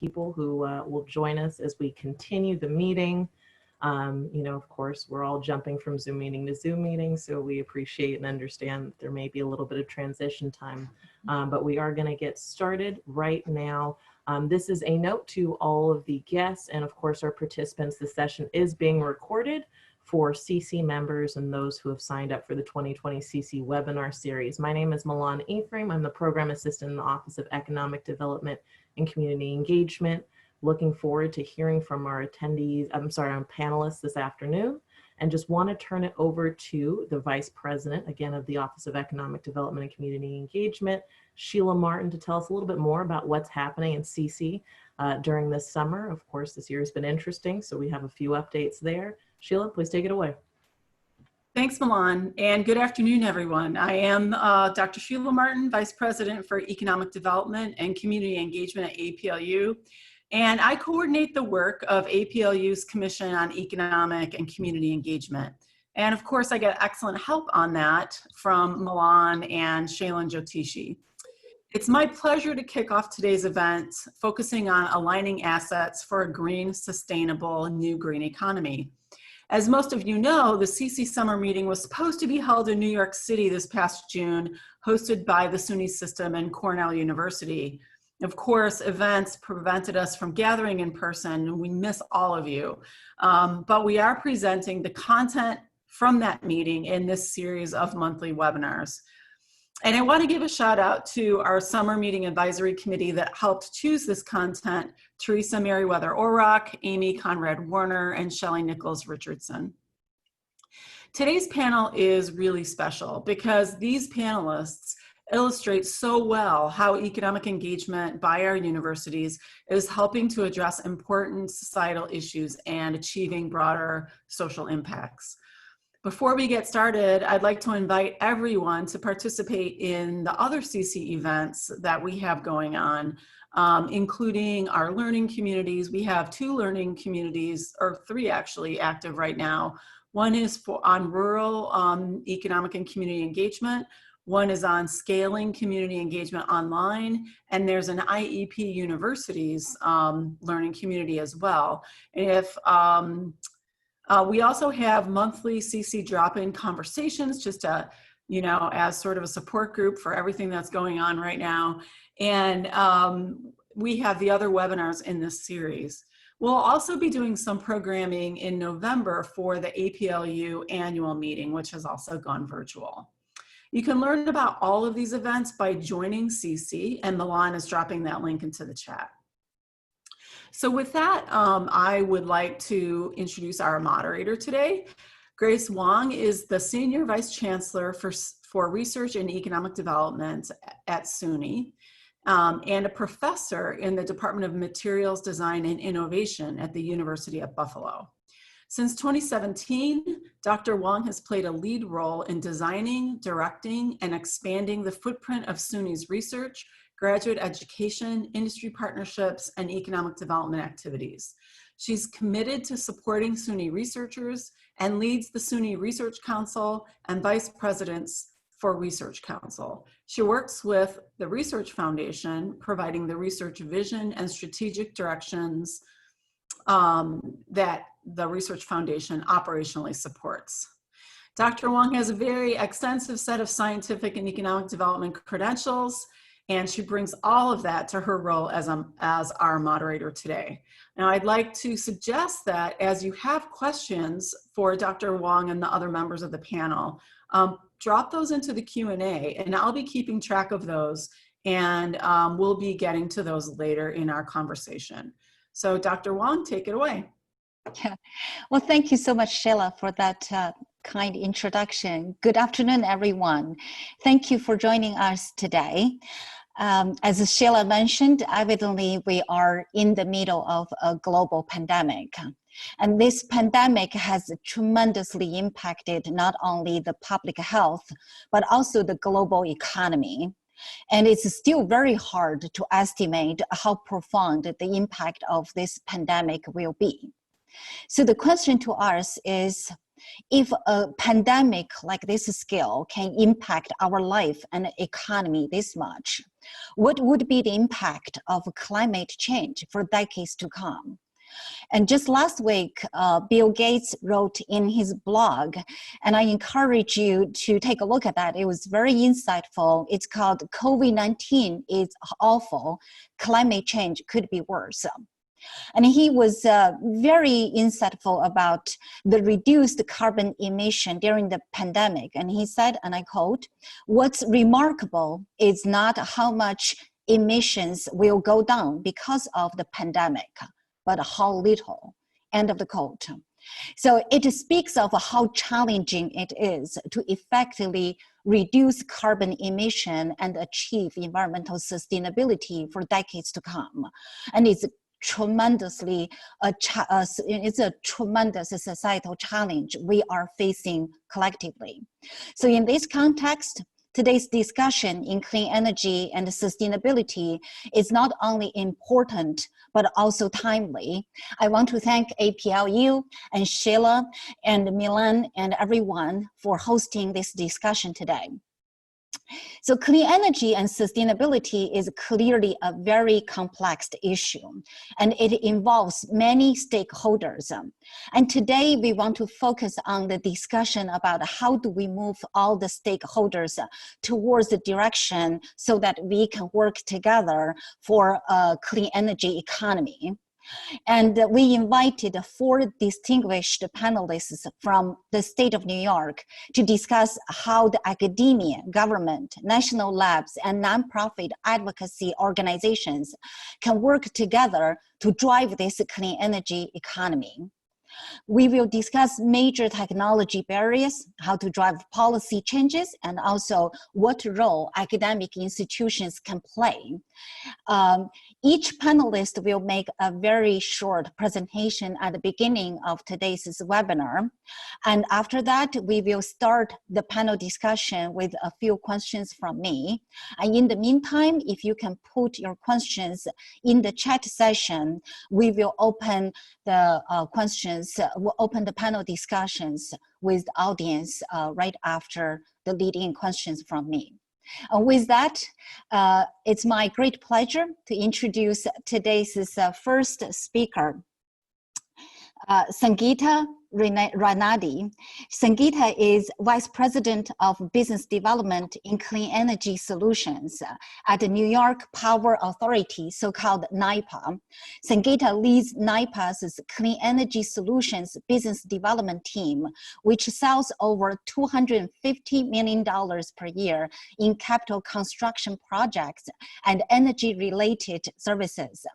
people who will join us as we continue the meeting. Of course, we're all jumping from Zoom meeting to Zoom meeting, so we appreciate and understand that there may be a little bit of transition time, but we are going to get started right now. This is a note to all of the guests and, of course, our participants. The session is being recorded for CECE members and those who have signed up for the 2020 CECE webinar series. My name is Milan Ephraim. I'm the Program Assistant in the Office of Economic Development and Community Engagement. Looking forward to hearing from our attendees, our panelists this afternoon, and just want to turn it over to the Vice President, again, of the Office of Economic Development and Community Engagement, Sheila Martin, to tell us a little bit more about what's happening in CECE during this summer. Of course, this year has been interesting, so we have a few updates there. Sheila, please take it away. Thanks, Milan, and good afternoon, everyone. I am Dr. Sheila Martin, Vice President for Economic Development and Community Engagement at APLU, and I coordinate the work of APLU's Commission on Economic and Community Engagement. And of course, I get excellent help on that from Milan and Shailen Jyotishi. It's my pleasure to kick off today's event, focusing on aligning assets for a green, sustainable, new green economy. As most of you know, the CECE summer meeting was supposed to be held in New York City this past June, hosted by the SUNY system and Cornell University. Of course, events prevented us from gathering in person, and we miss all of you. But we are presenting the content from that meeting in this series of monthly webinars. And I want to give a shout out to our Summer Meeting Advisory Committee that helped choose this content: Teresa Merriweather-Orrock, Amy Conrad-Warner, and Shelley Nichols-Richardson. Today's panel is really special because these panelists illustrate so well how economic engagement by our universities is helping to address important societal issues and achieving broader social impacts. Before we get started, I'd like to invite everyone to participate in the other CECE events that we have going on, including our learning communities. We have 2 learning communities, or 3 actually, active right now. One is on rural economic and community engagement. One is on scaling community engagement online, and there's an IEP Universities learning community as well. And we also have monthly CECE drop-in conversations, just to, as sort of a support group for everything that's going on right now. And we have the other webinars in this series. We'll also be doing some programming in November for the APLU annual meeting, which has also gone virtual. You can learn about all of these events by joining CECE, and Milan is dropping that link into the chat. So with that, I would like to introduce our moderator today. Grace Wang is the Senior Vice Chancellor for Research and Economic Development at SUNY, and a professor in the Department of Materials Design and Innovation at the University of Buffalo. Since 2017, Dr. Wang has played a lead role in designing, directing, and expanding the footprint of SUNY's research, graduate education, industry partnerships, and economic development activities. She's committed to supporting SUNY researchers and leads the SUNY Research Council and Vice Presidents for Research Council. She works with the Research Foundation, providing the research vision and strategic directions that the Research Foundation operationally supports. Dr. Wang has a very extensive set of scientific and economic development credentials, and she brings all of that to her role as our moderator today. Now, I'd like to suggest that as you have questions for Dr. Wang and the other members of the panel, drop those into the Q&A, and I'll be keeping track of those, and we'll be getting to those later in our conversation. So Dr. Wang, take it away. Yeah. Well, thank you so much, Sheila, for that kind introduction. Good afternoon, everyone. Thank you for joining us today. As Sheila mentioned, evidently we are in the middle of a global pandemic. And this pandemic has tremendously impacted not only the public health, but also the global economy. And it's still very hard to estimate how profound the impact of this pandemic will be. So the question to us is, if a pandemic like this scale can impact our life and economy this much, what would be the impact of climate change for decades to come? And just last week, Bill Gates wrote in his blog, and I encourage you to take a look at that. It was very insightful. It's called COVID-19 is awful, climate change could be worse. And he was very insightful about the reduced carbon emission during the pandemic. And he said, and I quote, "What's remarkable is not how much emissions will go down because of the pandemic, but how little," end of the quote. So it speaks of how challenging it is to effectively reduce carbon emission and achieve environmental sustainability for decades to come. And it's it's a tremendous societal challenge we are facing collectively. So in this context, today's discussion in clean energy and sustainability is not only important, but also timely. I want to thank APLU and Sheila and Milan and everyone for hosting this discussion today. So clean energy and sustainability is clearly a very complex issue, and it involves many stakeholders. And today we want to focus on the discussion about how do we move all the stakeholders towards the direction so that we can work together for a clean energy economy. And we invited 4 distinguished panelists from the state of New York to discuss how the academia, government, national labs, and nonprofit advocacy organizations can work together to drive this clean energy economy. We will discuss major technology barriers, how to drive policy changes, and also what role academic institutions can play. Each panelist will make a very short presentation at the beginning of today's webinar. And after that, we will start the panel discussion with a few questions from me. And in the meantime, if you can put your questions in the chat session, we will open the we'll open the panel discussions with the audience right after the leading questions from me. With that, it's my great pleasure to introduce today's first speaker, Sangeeta Ranadi. Sangeeta is Vice President of Business Development in Clean Energy Solutions at the New York Power Authority, so-called NYPA. Sangeeta leads NYPA's Clean Energy Solutions business development team, which sells over $250 million per year in capital construction projects and energy-related services.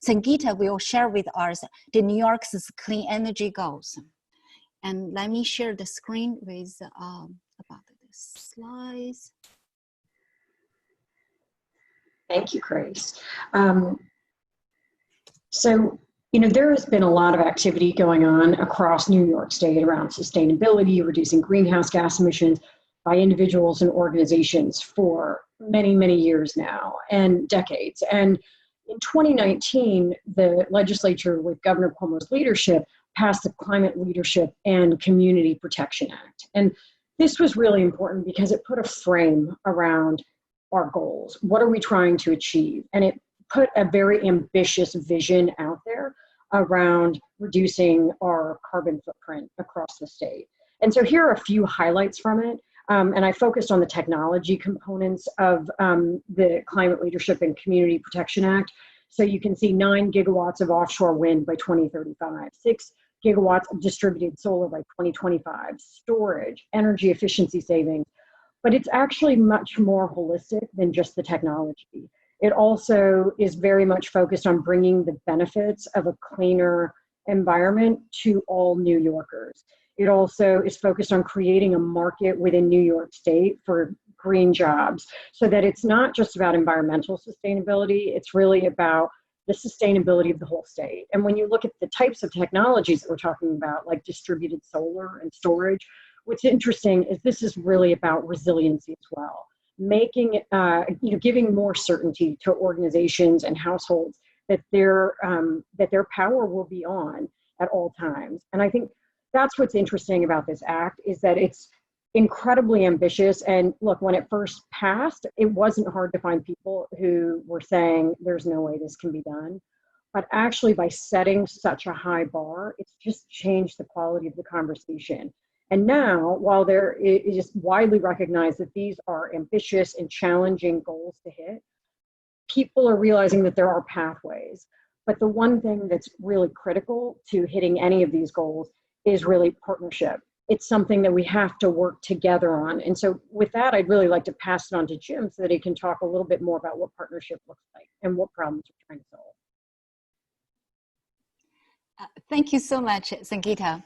Sangeeta will share with us the New York's clean energy goals. And let me share the screen with about the slides. Thank you, Grace. So, there has been a lot of activity going on across New York State around sustainability, reducing greenhouse gas emissions by individuals and organizations for many, many years now and decades. And in 2019, the legislature, with Governor Cuomo's leadership, passed the Climate Leadership and Community Protection Act. And this was really important because it put a frame around our goals. What are we trying to achieve? And it put a very ambitious vision out there around reducing our carbon footprint across the state. And so here are a few highlights from it. And I focused on the technology components of the Climate Leadership and Community Protection Act. So you can see 9 gigawatts of offshore wind by 2035, 6 gigawatts of distributed solar by 2025, storage, energy efficiency savings. But it's actually much more holistic than just the technology. It also is very much focused on bringing the benefits of a cleaner environment to all New Yorkers. It also is focused on creating a market within New York State for green jobs, so that it's not just about environmental sustainability, it's really about the sustainability of the whole state. And when you look at the types of technologies that we're talking about, like distributed solar and storage, what's interesting is this is really about resiliency as well. Making, giving more certainty to organizations and households that their power will be on at all times. And I think that's what's interesting about this act, is that it's incredibly ambitious. And look, when it first passed, it wasn't hard to find people who were saying there's no way this can be done. But actually, by setting such a high bar, it's just changed the quality of the conversation. And now, while it is widely recognized that these are ambitious and challenging goals to hit, people are realizing that there are pathways. But the one thing that's really critical to hitting any of these goals is really partnership. It's something that we have to work together on. And so with that, I'd really like to pass it on to Jim so that he can talk a little bit more about what partnership looks like and what problems we're trying to solve. Thank you so much, Sangeeta.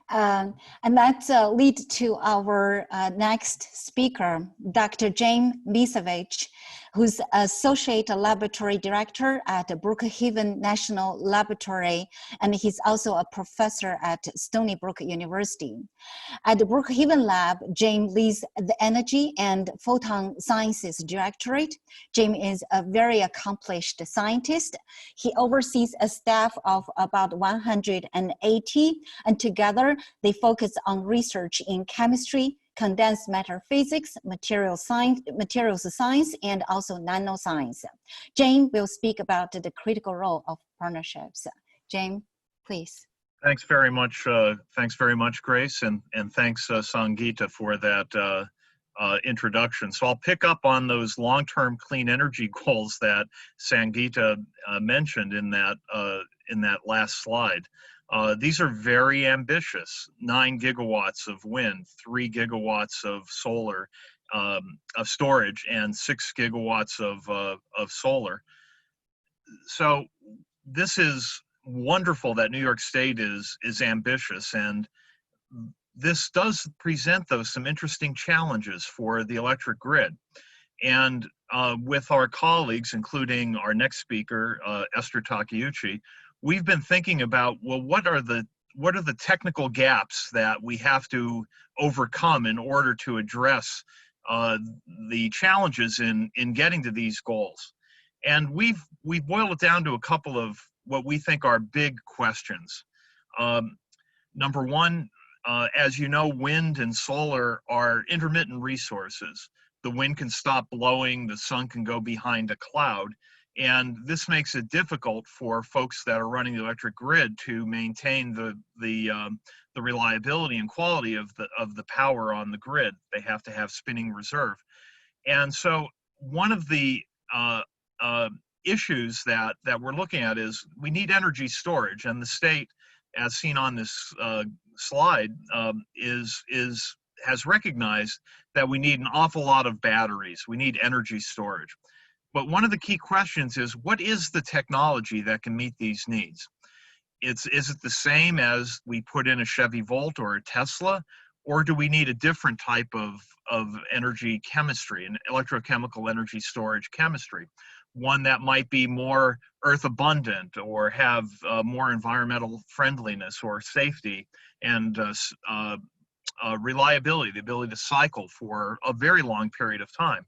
And that leads to our next speaker, Dr. James Misovich, who's Associate Laboratory Director at Brookhaven National Laboratory, and he's also a professor at Stony Brook University. At the Brookhaven Lab, James leads the Energy and Photon Sciences Directorate. James is a very accomplished scientist. He oversees a staff of about 180, and together they focus on research in chemistry, condensed matter physics, materials science, and also nanoscience. James will speak about the critical role of partnerships. James, please. Thanks very much, Grace, and thanks, Sangeeta, for that introduction. So I'll pick up on those long-term clean energy goals that Sangeeta mentioned in that last slide. These are very ambitious: 9 gigawatts of wind, 3 gigawatts of solar of storage, and 6 gigawatts of solar. So this is wonderful that New York State is ambitious, and this does present, though, some interesting challenges for the electric grid. And with our colleagues, including our next speaker, Esther Takuchi, we've been thinking about, well, what are the technical gaps that we have to overcome in order to address the challenges in getting to these goals? And we've boiled it down to a couple of what we think are big questions. Number one, as you know, wind and solar are intermittent resources. The wind can stop blowing, the sun can go behind a cloud, and this makes it difficult for folks that are running the electric grid to maintain the reliability and quality of the power on the grid. They have to have spinning reserve. And so one of the issues that we're looking at is we need energy storage, and the state, as seen on this slide, has recognized that we need an awful lot of batteries. We need energy storage. But one of the key questions is, what is the technology that can meet these needs? Is it the same as we put in a Chevy Volt or a Tesla, or do we need a different type of energy chemistry, an electrochemical energy storage chemistry? One that might be more earth abundant or have more environmental friendliness or safety and reliability, the ability to cycle for a very long period of time.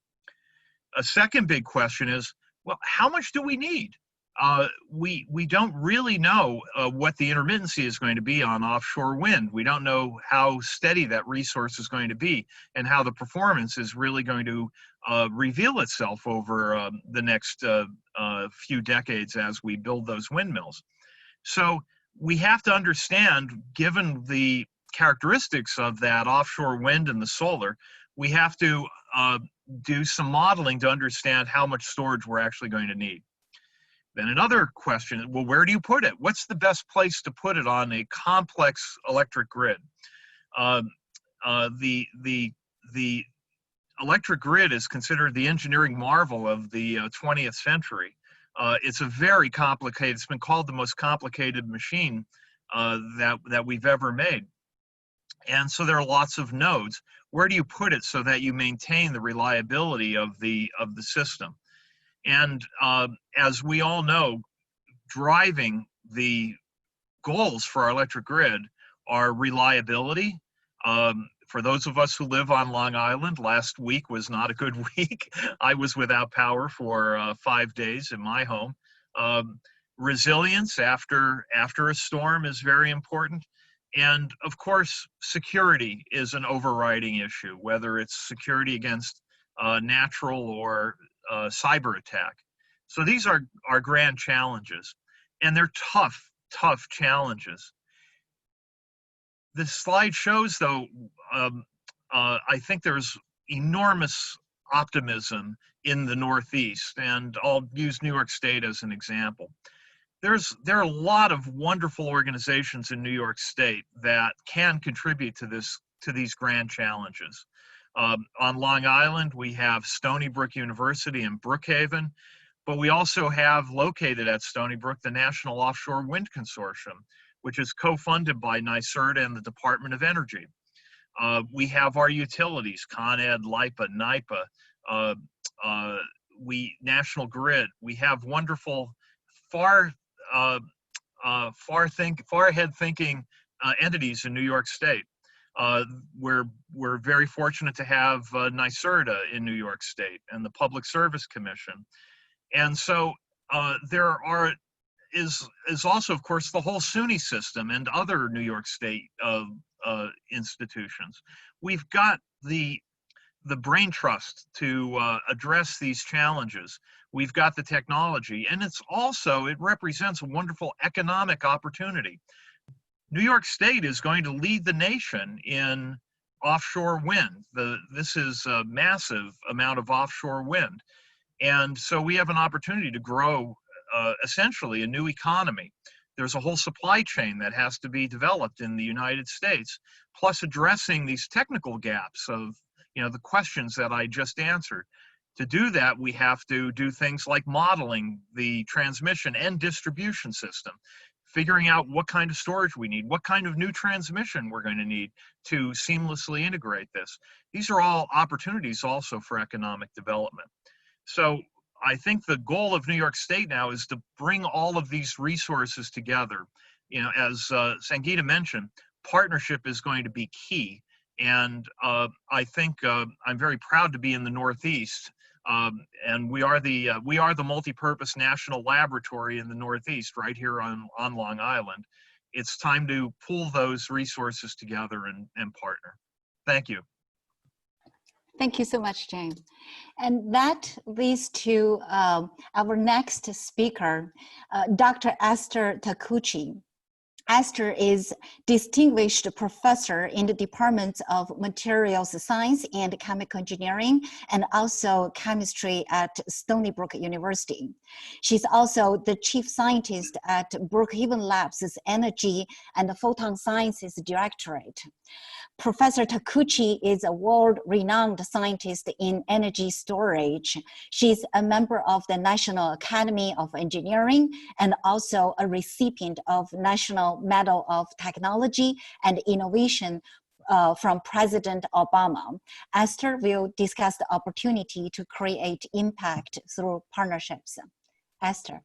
A second big question is, well, how much do we need? We don't really know what the intermittency is going to be on offshore wind. We don't know how steady that resource is going to be and how the performance is really going to reveal itself over the next few decades as we build those windmills. So we have to understand, given the characteristics of that offshore wind and the solar, we have to do some modeling to understand how much storage we're actually going to need. Then another question, well, where do you put it? What's the best place to put it on a complex electric grid? The electric grid is considered the engineering marvel of the 20th century. It's a very complicated, it's been called the most complicated machine that we've ever made. And so there are lots of nodes. Where do you put it so that you maintain the reliability of the system? And as we all know, driving the goals for our electric grid are reliability. For those of us who live on Long Island, last week was not a good week. I was without power for 5 days in my home. Resilience after a storm is very important. And of course, security is an overriding issue, whether it's security against natural or cyber attack. So these are grand challenges, and they're tough challenges. The slide shows, though, I think there's enormous optimism in the Northeast, and I'll use New York State as an example. There are a lot of wonderful organizations in New York State that can contribute to these grand challenges. On Long Island, we have Stony Brook University in Brookhaven, but we also have, located at Stony Brook, the National Offshore Wind Consortium, which is co-funded by NYSERDA and the Department of Energy. We have our utilities, Con Ed, LIPA, NYPA, National Grid. We have wonderful, far ahead thinking entities in New York State. We're very fortunate to have NYSERDA in New York State and the Public Service Commission. And so there is also, of course, the whole SUNY system and other New York State institutions. We've got the brain trust to address these challenges. We've got the technology, and it represents a wonderful economic opportunity. New York State is going to lead the nation in offshore wind. This is a massive amount of offshore wind. And so we have an opportunity to grow essentially a new economy. There's a whole supply chain that has to be developed in the United States, plus addressing these technical gaps of the questions that I just answered. To do that, we have to do things like modeling the transmission and distribution system, figuring out what kind of storage we need, what kind of new transmission we're going to need to seamlessly integrate this. These are all opportunities also for economic development. So I think the goal of New York State now is to bring all of these resources together. As Sangeeta mentioned, partnership is going to be key. And I think I'm very proud to be in the Northeast. And we are the multi-purpose national laboratory in the Northeast, right here on Long Island. It's time to pull those resources together and partner. Thank you. Thank you so much, James. And that leads to our next speaker, Dr. Esther Takuchi. Esther is distinguished professor in the departments of materials science and chemical engineering, and also chemistry at Stony Brook University. She's also the chief scientist at Brookhaven Labs' Energy and Photon Sciences Directorate. Professor Takeuchi is a world-renowned scientist in energy storage. She's a member of the National Academy of Engineering and also a recipient of National Medal of Technology and Innovation from President Obama. Esther will discuss the opportunity to create impact through partnerships. Esther.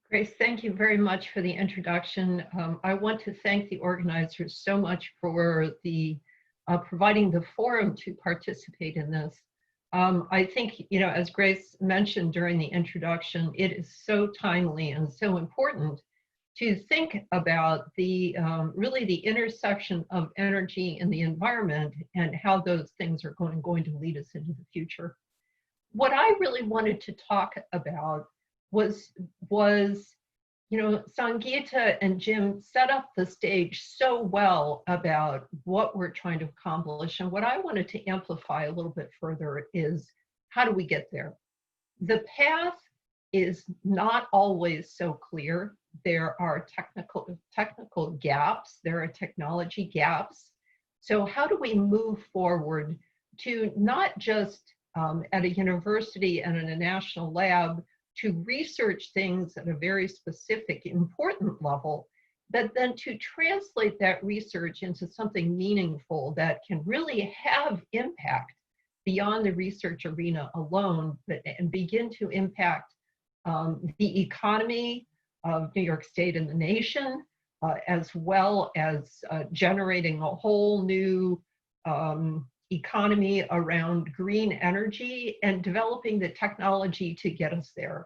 Grace, thank you very much for the introduction. I want to thank the organizers so much for the providing the forum to participate in this. I think, as Grace mentioned during the introduction, it is so timely and so important to think about the really the intersection of energy and the environment and how those things are going to lead us into the future. What I really wanted to talk about was Sangeeta and Jim set up the stage so well about what we're trying to accomplish. And what I wanted to amplify a little bit further is, how do we get there? The path is not always so clear. There are technical gaps, there are technology gaps. So how do we move forward to not just at a university and in a national lab to research things at a very specific, important level, but then to translate that research into something meaningful that can really have impact beyond the research arena alone, and begin to impact the economy of New York State and the nation, as well as generating a whole new economy around green energy and developing the technology to get us there.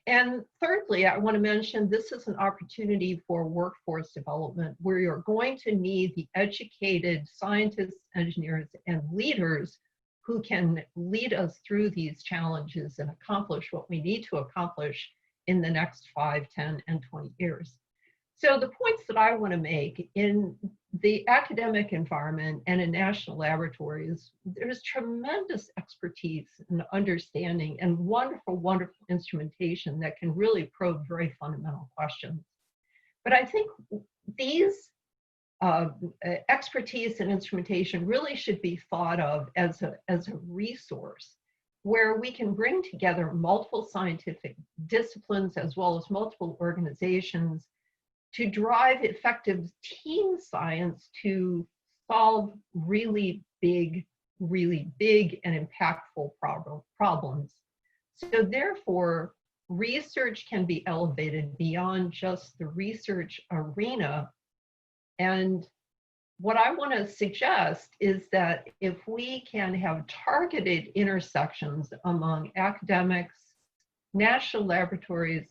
And thirdly, I want to mention this is an opportunity for workforce development where you're going to need the educated scientists, engineers, and leaders who can lead us through these challenges and accomplish what we need to accomplish in the next 5, 10, and 20 years. So the points that I want to make in the academic environment and in national laboratories, there's tremendous expertise and understanding and wonderful, wonderful instrumentation that can really probe very fundamental questions. But I think these expertise and instrumentation really should be thought of as a resource where we can bring together multiple scientific disciplines as well as multiple organizations to drive effective team science to solve really big and impactful problems. So therefore, research can be elevated beyond just the research arena. And what I want to suggest is that if we can have targeted intersections among academics, national laboratories,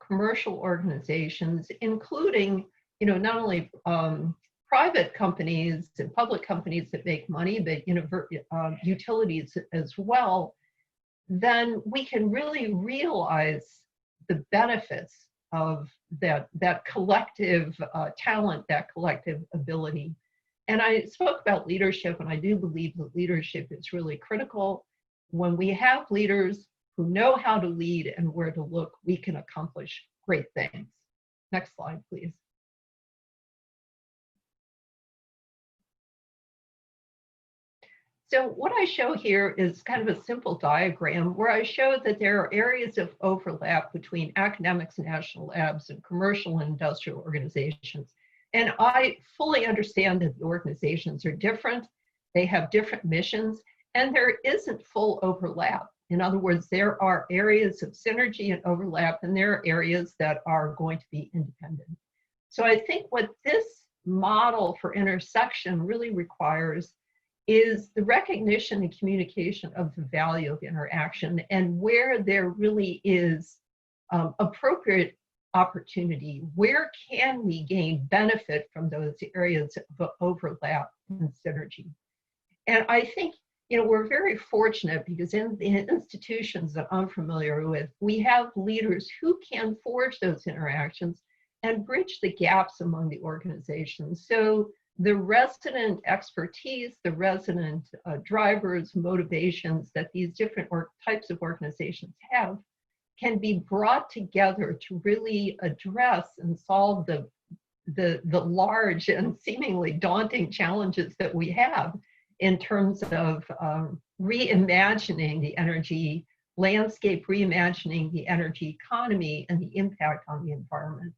commercial organizations, including, not only private companies and public companies that make money, but utilities as well, then we can really realize the benefits of that collective talent, that collective ability. And I spoke about leadership, and I do believe that leadership is really critical. When we have leaders who know how to lead and where to look, we can accomplish great things. Next slide, please. So what I show here is kind of a simple diagram where I show that there are areas of overlap between academics, national labs, and commercial and industrial organizations. And I fully understand that the organizations are different, they have different missions, and there isn't full overlap. In other words, there are areas of synergy and overlap, and there are areas that are going to be independent. So I think what this model for intersection really requires is the recognition and communication of the value of interaction and where there really is appropriate opportunity, where can we gain benefit from those areas of overlap and synergy. And I think we're very fortunate because in the institutions that I'm familiar with, we have leaders who can forge those interactions and bridge the gaps among the organizations. So the resident expertise, the resident drivers, motivations that these different types of organizations have can be brought together to really address and solve the large and seemingly daunting challenges that we have in terms of reimagining the energy landscape, reimagining the energy economy and the impact on the environment.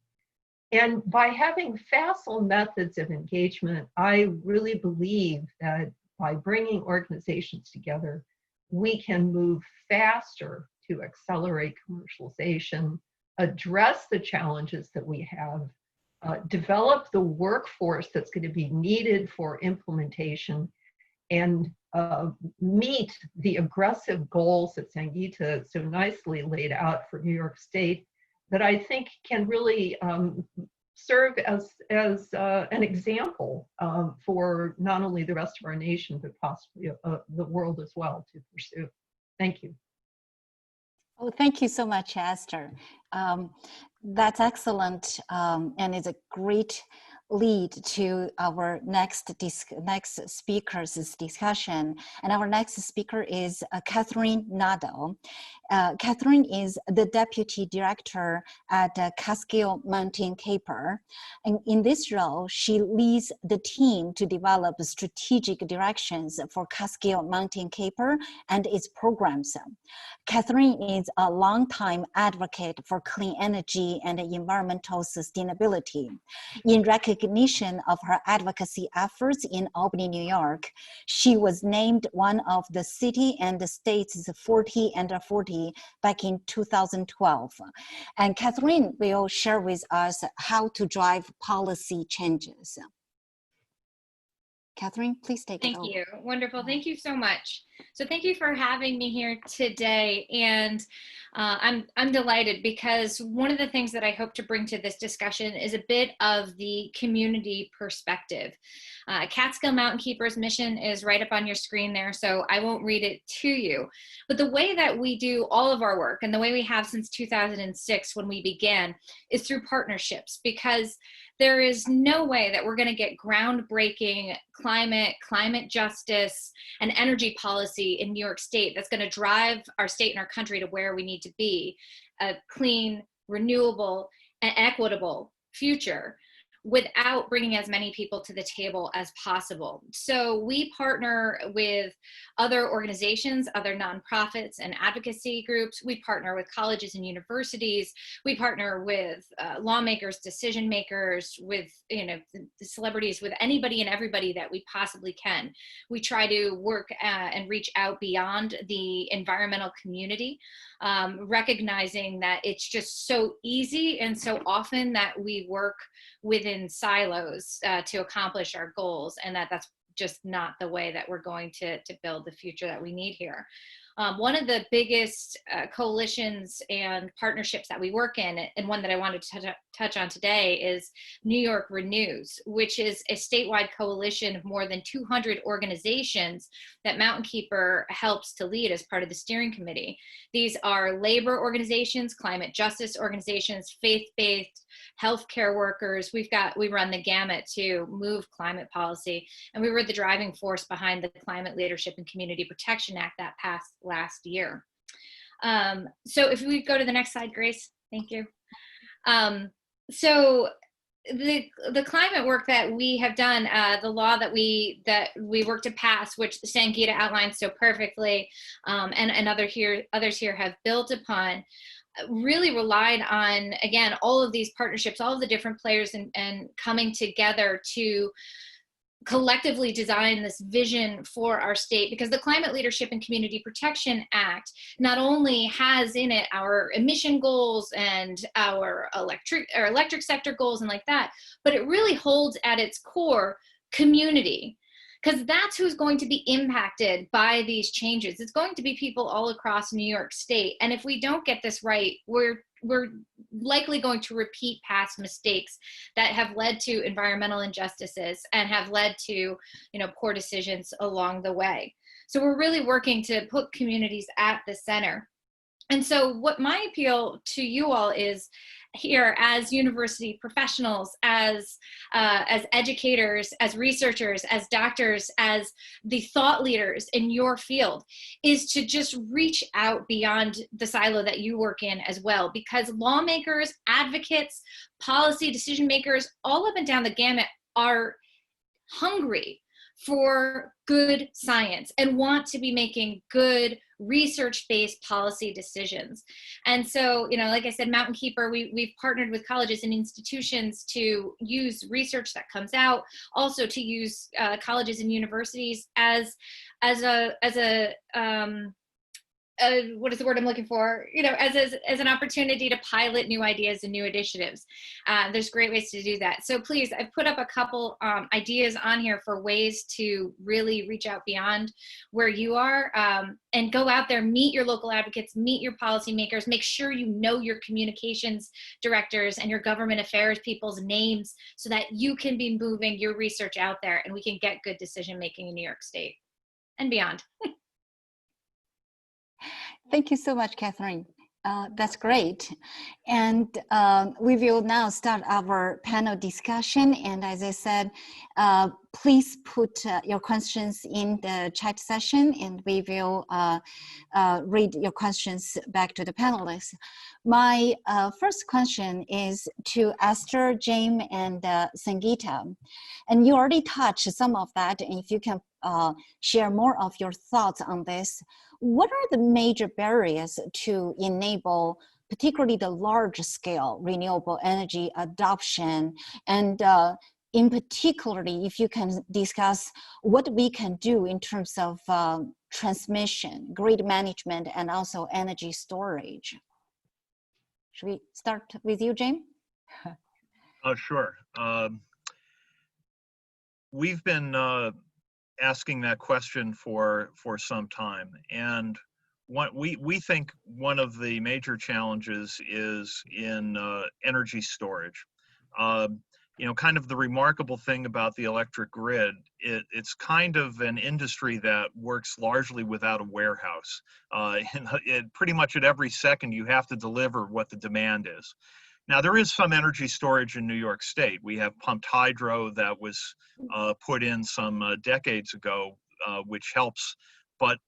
And by having facile methods of engagement, I really believe that by bringing organizations together, we can move faster to accelerate commercialization, address the challenges that we have, develop the workforce that's going to be needed for implementation, and meet the aggressive goals that Sangeeta so nicely laid out for New York State that I think can really serve as an example for not only the rest of our nation, but possibly the world as well to pursue. Thank you. Oh, thank you so much, Esther. That's excellent, and it's a great lead to our next speaker's discussion. And our next speaker is Catherine Nadal. Catherine is the Deputy Director at Catskill Mountain Caper. And in this role, she leads the team to develop strategic directions for Catskill Mountain Caper and its programs. Catherine is a longtime advocate for clean energy and environmental sustainability. In recognition of her advocacy efforts in Albany, New York, she was named one of the city and the state's 40 under 40 back in 2012. And Catherine will share with us how to drive policy changes. Catherine, please take it Thank over. you. Wonderful. Thank you so much. So thank you for having me here today. And I'm delighted because one of the things that I hope to bring to this discussion is a bit of the community perspective. Catskill Mountain Keepers mission is right up on your screen there, so I won't read it to you. But the way that we do all of our work, and the way we have since 2006 when we began, is through partnerships, because there is no way that we're going to get groundbreaking climate justice, and energy policy in New York State that's going to drive our state and our country to where we need to be, a clean, renewable, and equitable future, without bringing as many people to the table as possible. So we partner with other organizations, other nonprofits and advocacy groups. We partner with colleges and universities. We partner with lawmakers, decision makers, with the celebrities, with anybody and everybody that we possibly can. We try to work and reach out beyond the environmental community, recognizing that it's just so easy and so often that we work within silos to accomplish our goals, and that's just not the way that we're going to build the future that we need here. One of the biggest coalitions and partnerships that we work in, and one that I wanted to touch on today, is New York Renews, which is a statewide coalition of more than 200 organizations that Mountain Keeper helps to lead as part of the steering committee. These are labor organizations, climate justice organizations, faith-based, healthcare workers. We run the gamut to move climate policy, and we were the driving force behind the Climate Leadership and Community Protection Act that passed last year. So if we go to the next slide, Grace, thank you. So the climate work that we have done, the law that we work to pass, which Sangeeta outlined so perfectly, and others here have built upon, really relied on, again, all of these partnerships, all of the different players, and coming together to collectively design this vision for our state, because the Climate Leadership and Community Protection Act not only has in it our emission goals and our electric sector goals and like that, but it really holds at its core community, because that's who's going to be impacted by these changes. It's going to be people all across New York State. And if we don't get this right, we're likely going to repeat past mistakes that have led to environmental injustices and have led to, poor decisions along the way. So we're really working to put communities at the center. And so what my appeal to you all is here, as university professionals, as educators, as researchers, as doctors, as the thought leaders in your field, is to just reach out beyond the silo that you work in as well, because lawmakers, advocates, policy decision makers, all up and down the gamut are hungry for good science and want to be making good research-based policy decisions. And so, like I said, Mountain Keeper, we've partnered with colleges and institutions to use research that comes out, also to use colleges and universities as what is the word I'm looking for? As an opportunity to pilot new ideas and new initiatives. There's great ways to do that. So please, I've put up a couple ideas on here for ways to really reach out beyond where you are, and go out there, meet your local advocates, meet your policymakers, make sure you know your communications directors and your government affairs people's names so that you can be moving your research out there and we can get good decision making in New York State and beyond. Thank you so much, Catherine. That's great. And we will now start our panel discussion. And as I said, please put your questions in the chat session, and we will read your questions back to the panelists. My first question is to Esther, James, and Sangeeta. And you already touched some of that, and if you can share more of your thoughts on this. What are the major barriers to enable particularly the large scale renewable energy adoption? And in particularly, if you can discuss what we can do in terms of transmission, grid management, and also energy storage. Should we start with you, James? Sure. We've been asking that question for some time, and what we think one of the major challenges is in energy storage. You know, kind of the remarkable thing about the electric grid, it's kind of an industry that works largely without a warehouse. Pretty much at every second, you have to deliver what the demand is. Now, there is some energy storage in New York State. We have pumped hydro that was put in some decades ago, which helps. But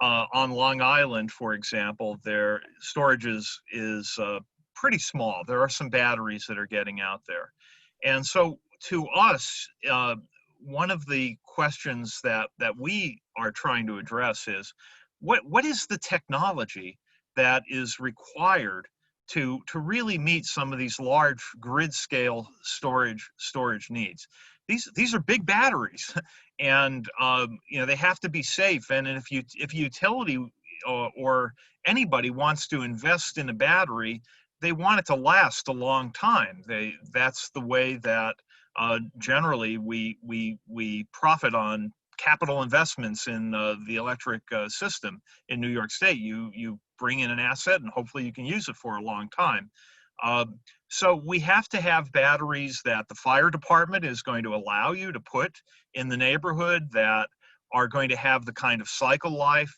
on Long Island, for example, their storage is pretty small. There are some batteries that are getting out there. And so to us, one of the questions that we are trying to address is, what is the technology that is required to really meet some of these large grid scale storage needs? These are big batteries, and you know, they have to be safe. And if utility or anybody wants to invest in a battery, they want it to last a long time. That's the way that generally we profit on capital investments in the electric system in New York State. You bring in an asset and hopefully you can use it for a long time. So we have to have batteries that the fire department is going to allow you to put in the neighborhood, that are going to have the kind of cycle life.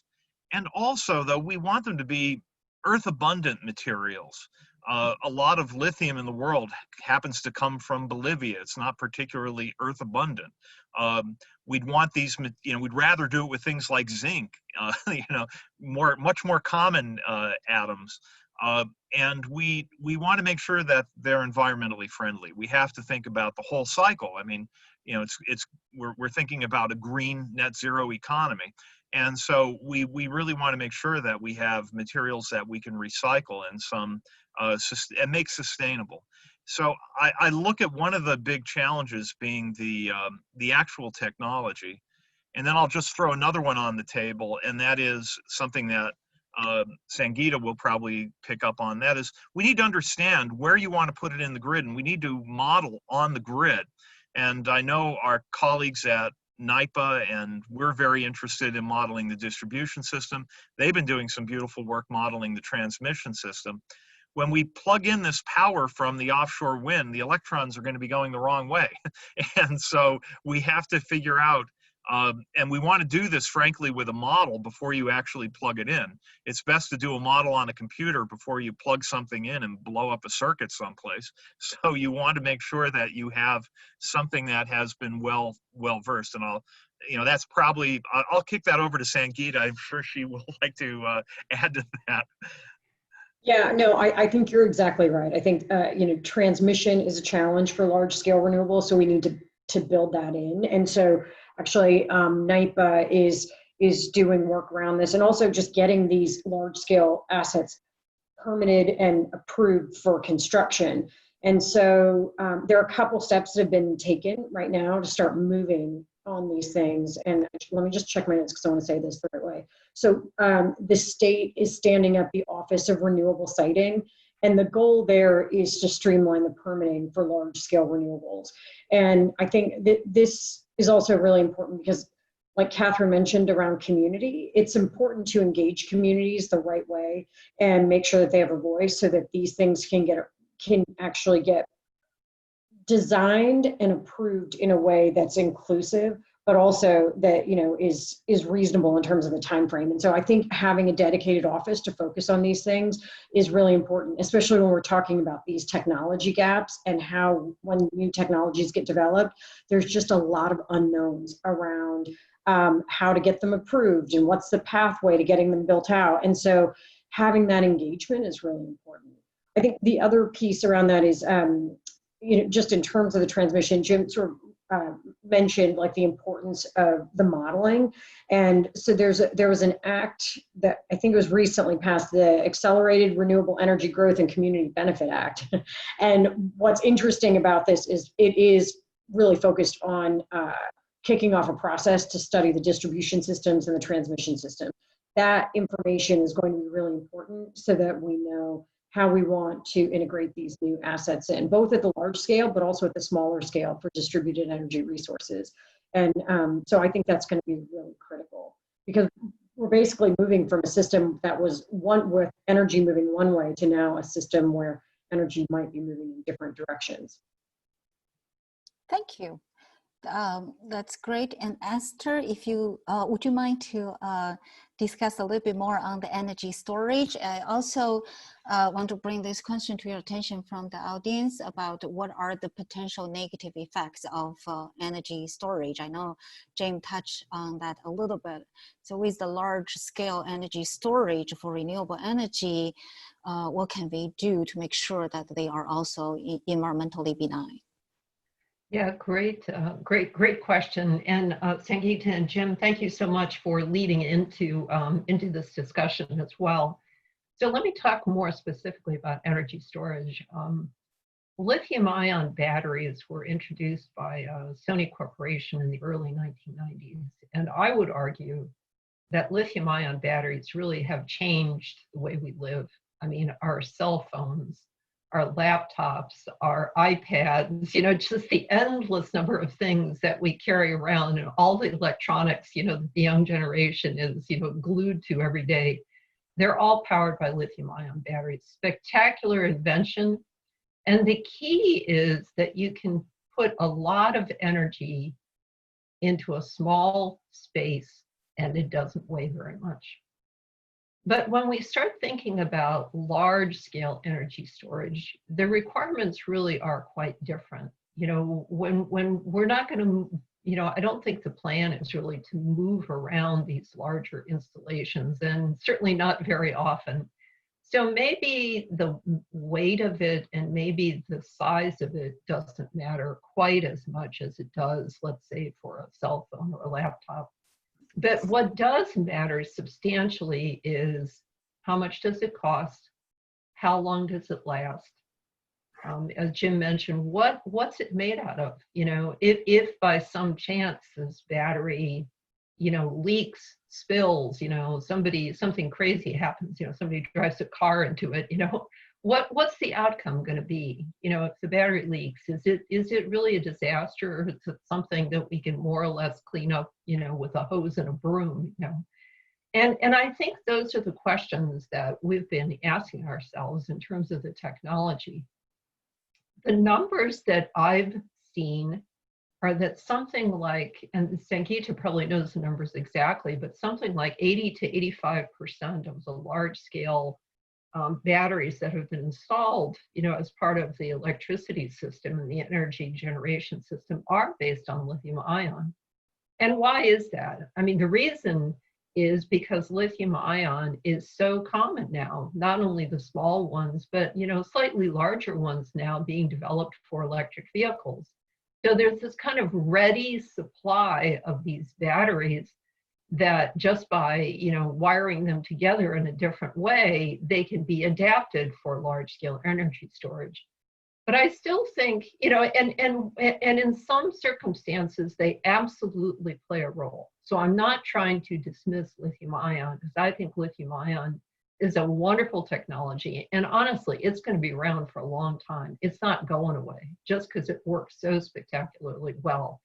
And also, though, we want them to be earth abundant materials. A lot of lithium in the world happens to come from Bolivia. It's not particularly earth abundant. We'd want these, you know, we'd rather do it with things like zinc, you know, much more common atoms. And we want to make sure that they're environmentally friendly. We have to think about the whole cycle. I mean, you know, we're thinking about a green net zero economy. And so we really want to make sure that we have materials that we can recycle and and make sustainable. So I look at one of the big challenges being the actual technology. And then I'll just throw another one on the table, and that is something that Sangeeta will probably pick up on. That is, we need to understand where you want to put it in the grid, and we need to model on the grid. And I know our colleagues at NYPA, and we're very interested in modeling the distribution system. They've been doing some beautiful work modeling the transmission system. When we plug in this power from the offshore wind, the electrons are going to be going the wrong way. And so we have to figure out, and we want to do this, frankly, with a model before you actually plug it in. It's best to do a model on a computer before you plug something in and blow up a circuit someplace. So you want to make sure that you have something that has been well versed. And that's probably, I'll kick that over to Sangeeta. I'm sure she will like to add to that. Yeah, no, I think you're exactly right. I think, transmission is a challenge for large scale renewables, so we need to build that in. And so actually, NYPA is doing work around this, and also just getting these large scale assets permitted and approved for construction. And so there are a couple steps that have been taken right now to start moving on these things. And let me just check my notes because I want to say this the right way. So the state is standing up the Office of Renewable Siting, and the goal there is to streamline the permitting for large scale renewables. And I think that this is also really important because, like Catherine mentioned around community, it's important to engage communities the right way and make sure that they have a voice so that these things can actually get designed and approved in a way that's inclusive, but also that is reasonable in terms of the time frame. And so I think having a dedicated office to focus on these things is really important, especially when we're talking about these technology gaps and how, when new technologies get developed, there's just a lot of unknowns around how to get them approved and what's the pathway to getting them built out. And so having that engagement is really important. I think the other piece around that is, just in terms of the transmission, Jim sort of mentioned like the importance of the modeling. And so there was an act that I think was recently passed, the Accelerated Renewable Energy Growth and Community Benefit Act. And what's interesting about this is it is really focused on kicking off a process to study the distribution systems and the transmission system. That information is going to be really important so that we know how we want to integrate these new assets in, both at the large scale, but also at the smaller scale for distributed energy resources. And so I think that's going to be really critical, because we're basically moving from a system that was one with energy moving one way to now a system where energy might be moving in different directions. Thank you. That's great. And Esther, if you would you mind to discuss a little bit more on the energy storage? I also want to bring this question to your attention from the audience about what are the potential negative effects of energy storage. I know James touched on that a little bit. So with the large scale energy storage for renewable energy, what can we do to make sure that they are also environmentally benign? Yeah, great question. And Sangeeta and Jim, thank you so much for leading into this discussion as well. So let me talk more specifically about energy storage. Lithium-ion batteries were introduced by Sony Corporation in the early 1990s. And I would argue that lithium-ion batteries really have changed the way we live. I mean, our cell phones, our laptops, our iPads, you know, just the endless number of things that we carry around, and all the electronics, you know, that the young generation is, you know, glued to every day. They're all powered by lithium-ion batteries. Spectacular invention. And the key is that you can put a lot of energy into a small space and it doesn't weigh very much. But when we start thinking about large-scale energy storage, the requirements really are quite different. You know, when we're not going to, you know, I don't think the plan is really to move around these larger installations, and certainly not very often. So maybe the weight of it and maybe the size of it doesn't matter quite as much as it does, let's say, for a cell phone or a laptop. But what does matter substantially is how much does it cost? How long does it last? As Jim mentioned, what's it made out of? You know, if by some chance this battery, you know, leaks, spills, you know, something crazy happens, you know, somebody drives a car into it, you know, what's the outcome going to be? You know, if the battery leaks, is it really a disaster, or is it something that we can more or less clean up, you know, with a hose and a broom, you know? And I think those are the questions that we've been asking ourselves in terms of the technology. The numbers that I've seen are that something like, and Sangeeta probably knows the numbers exactly, but something like 80 to 85% of the large scale batteries that have been installed, you know, as part of the electricity system and the energy generation system are based on lithium ion. And why is that? I mean, the reason is because lithium ion is so common now, not only the small ones, but, you know, slightly larger ones now being developed for electric vehicles. So there's this kind of ready supply of these batteries that just by, you know, wiring them together in a different way, they can be adapted for large scale energy storage. But I still think, you know, and in some circumstances, they absolutely play a role. So I'm not trying to dismiss lithium ion, because I think lithium ion is a wonderful technology. And honestly, it's going to be around for a long time. It's not going away just because it works so spectacularly well.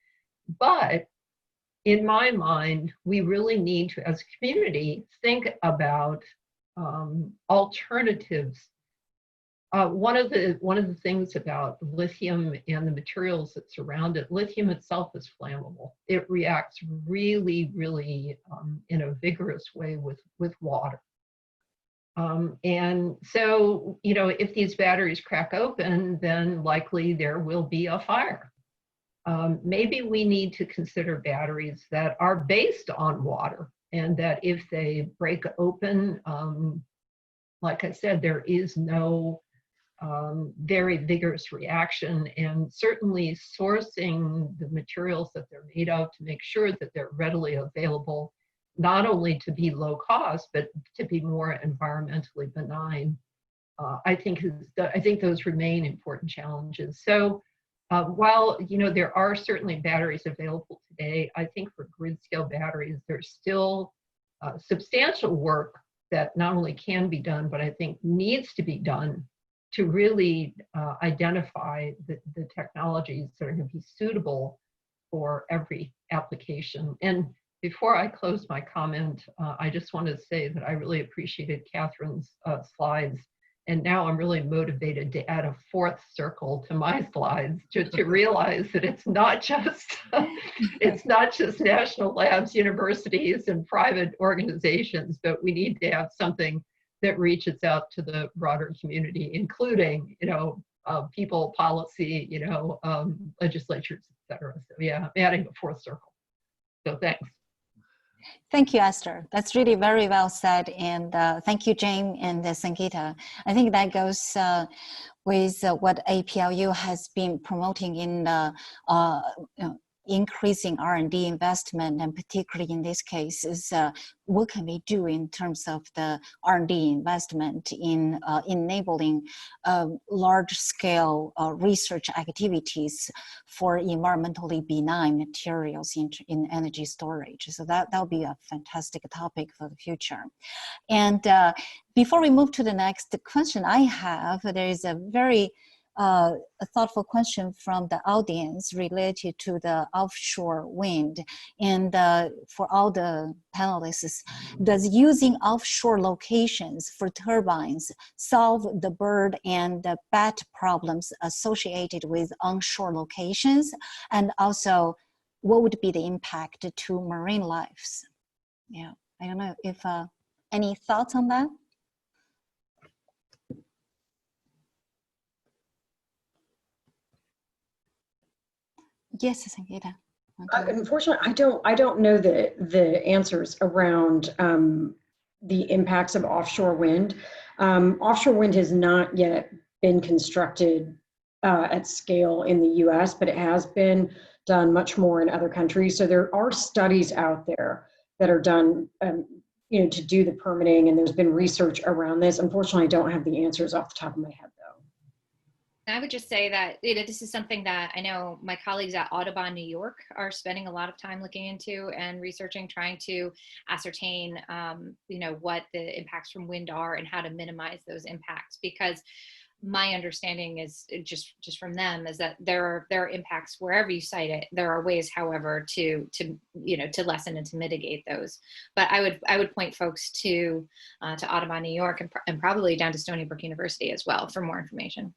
But in my mind, we really need to, as a community, think about alternatives. One of the things about lithium and the materials that surround it, lithium itself is flammable. It reacts really, really in a vigorous way with water. And so, you know, if these batteries crack open, then likely there will be a fire. Maybe we need to consider batteries that are based on water, and that if they break open, like I said, there is no very vigorous reaction, and certainly sourcing the materials that they're made of to make sure that they're readily available, not only to be low cost, but to be more environmentally benign. I think those remain important challenges. So while, you know, there are certainly batteries available today, I think for grid scale batteries, there's still substantial work that not only can be done, but I think needs to be done to really identify the technologies that are going to be suitable for every application. And before I close my comment, I just want to say that I really appreciated Catherine's slides. And now I'm really motivated to add a fourth circle to my slides to realize that it's not just national labs, universities, and private organizations, but we need to have something that reaches out to the broader community, including, people, policy, legislatures, et cetera. So yeah, I'm adding a fourth circle. So thanks. Thank you, Esther. That's really very well said. And thank you, Jane and Sangeeta. I think that goes with what APLU has been promoting in increasing R&D investment, and particularly in this case is what can we do in terms of the R&D investment in enabling large-scale research activities for environmentally benign materials in energy storage. So that'll be a fantastic topic for the future. And before we move to the next question I have, there is a very a thoughtful question from the audience related to the offshore wind. And for all the panelists, does using offshore locations for turbines solve the bird and the bat problems associated with onshore locations? And also, what would be the impact to marine lives? Yeah, I don't know if any thoughts on that? Yes, Sangeeta. Unfortunately, I don't know the answers around the impacts of offshore wind. Offshore wind has not yet been constructed at scale in the U.S., but it has been done much more in other countries. So there are studies out there that are done, to do the permitting, and there's been research around this. Unfortunately, I don't have the answers off the top of my head, though. I would just say that this is something that I know my colleagues at Audubon, New York are spending a lot of time looking into and researching, trying to ascertain, what the impacts from wind are and how to minimize those impacts. Because my understanding is just from them is that there are impacts wherever you cite it. There are ways, however, to lessen and to mitigate those. But I would point folks to Audubon, New York, and probably down to Stony Brook University as well for more information.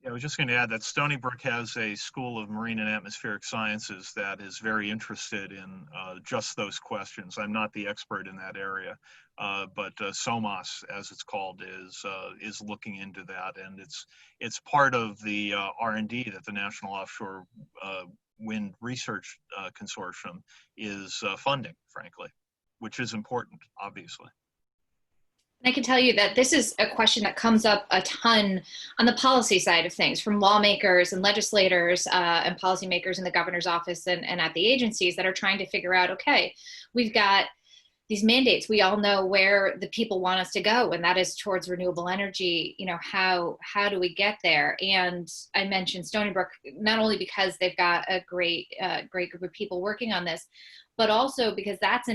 Yeah, I was just going to add that Stony Brook has a School of Marine and Atmospheric Sciences that is very interested in just those questions. I'm not the expert in that area, but SOMAS, as it's called, is looking into that, and it's part of the R&D that the National Offshore Wind Research Consortium is funding, frankly, which is important, obviously. I can tell you that this is a question that comes up a ton on the policy side of things from lawmakers and legislators and policymakers in the governor's office and at the agencies that are trying to figure out, okay, we've got these mandates. We all know where the people want us to go, and that is towards renewable energy. How do we get there? And I mentioned Stony Brook, not only because they've got a great group of people working on this, but also because that's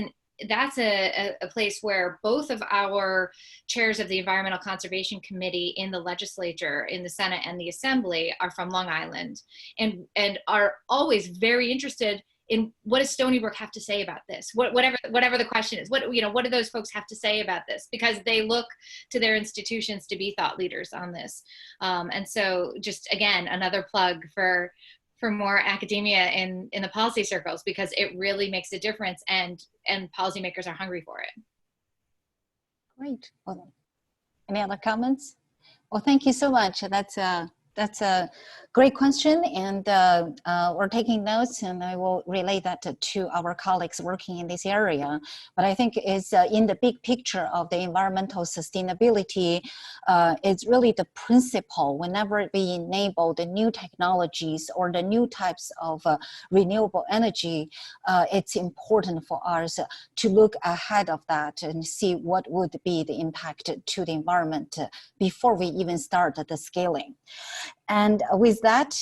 a place where both of our chairs of the Environmental Conservation Committee in the legislature, in the Senate and the Assembly, are from Long Island and are always very interested in what does Stony Brook have to say about this? Whatever the question is, what do those folks have to say about this? Because they look to their institutions to be thought leaders on this. And so just again, another plug for more academia in the policy circles, because it really makes a difference and policymakers are hungry for it. Great. Well, any other comments? Well, thank you so much. That's a great question, and we're taking notes, and I will relay that to our colleagues working in this area. But I think it's in the big picture of the environmental sustainability, it's really the principle whenever we enable the new technologies or the new types of renewable energy, it's important for us to look ahead of that and see what would be the impact to the environment before we even start the scaling. And with that,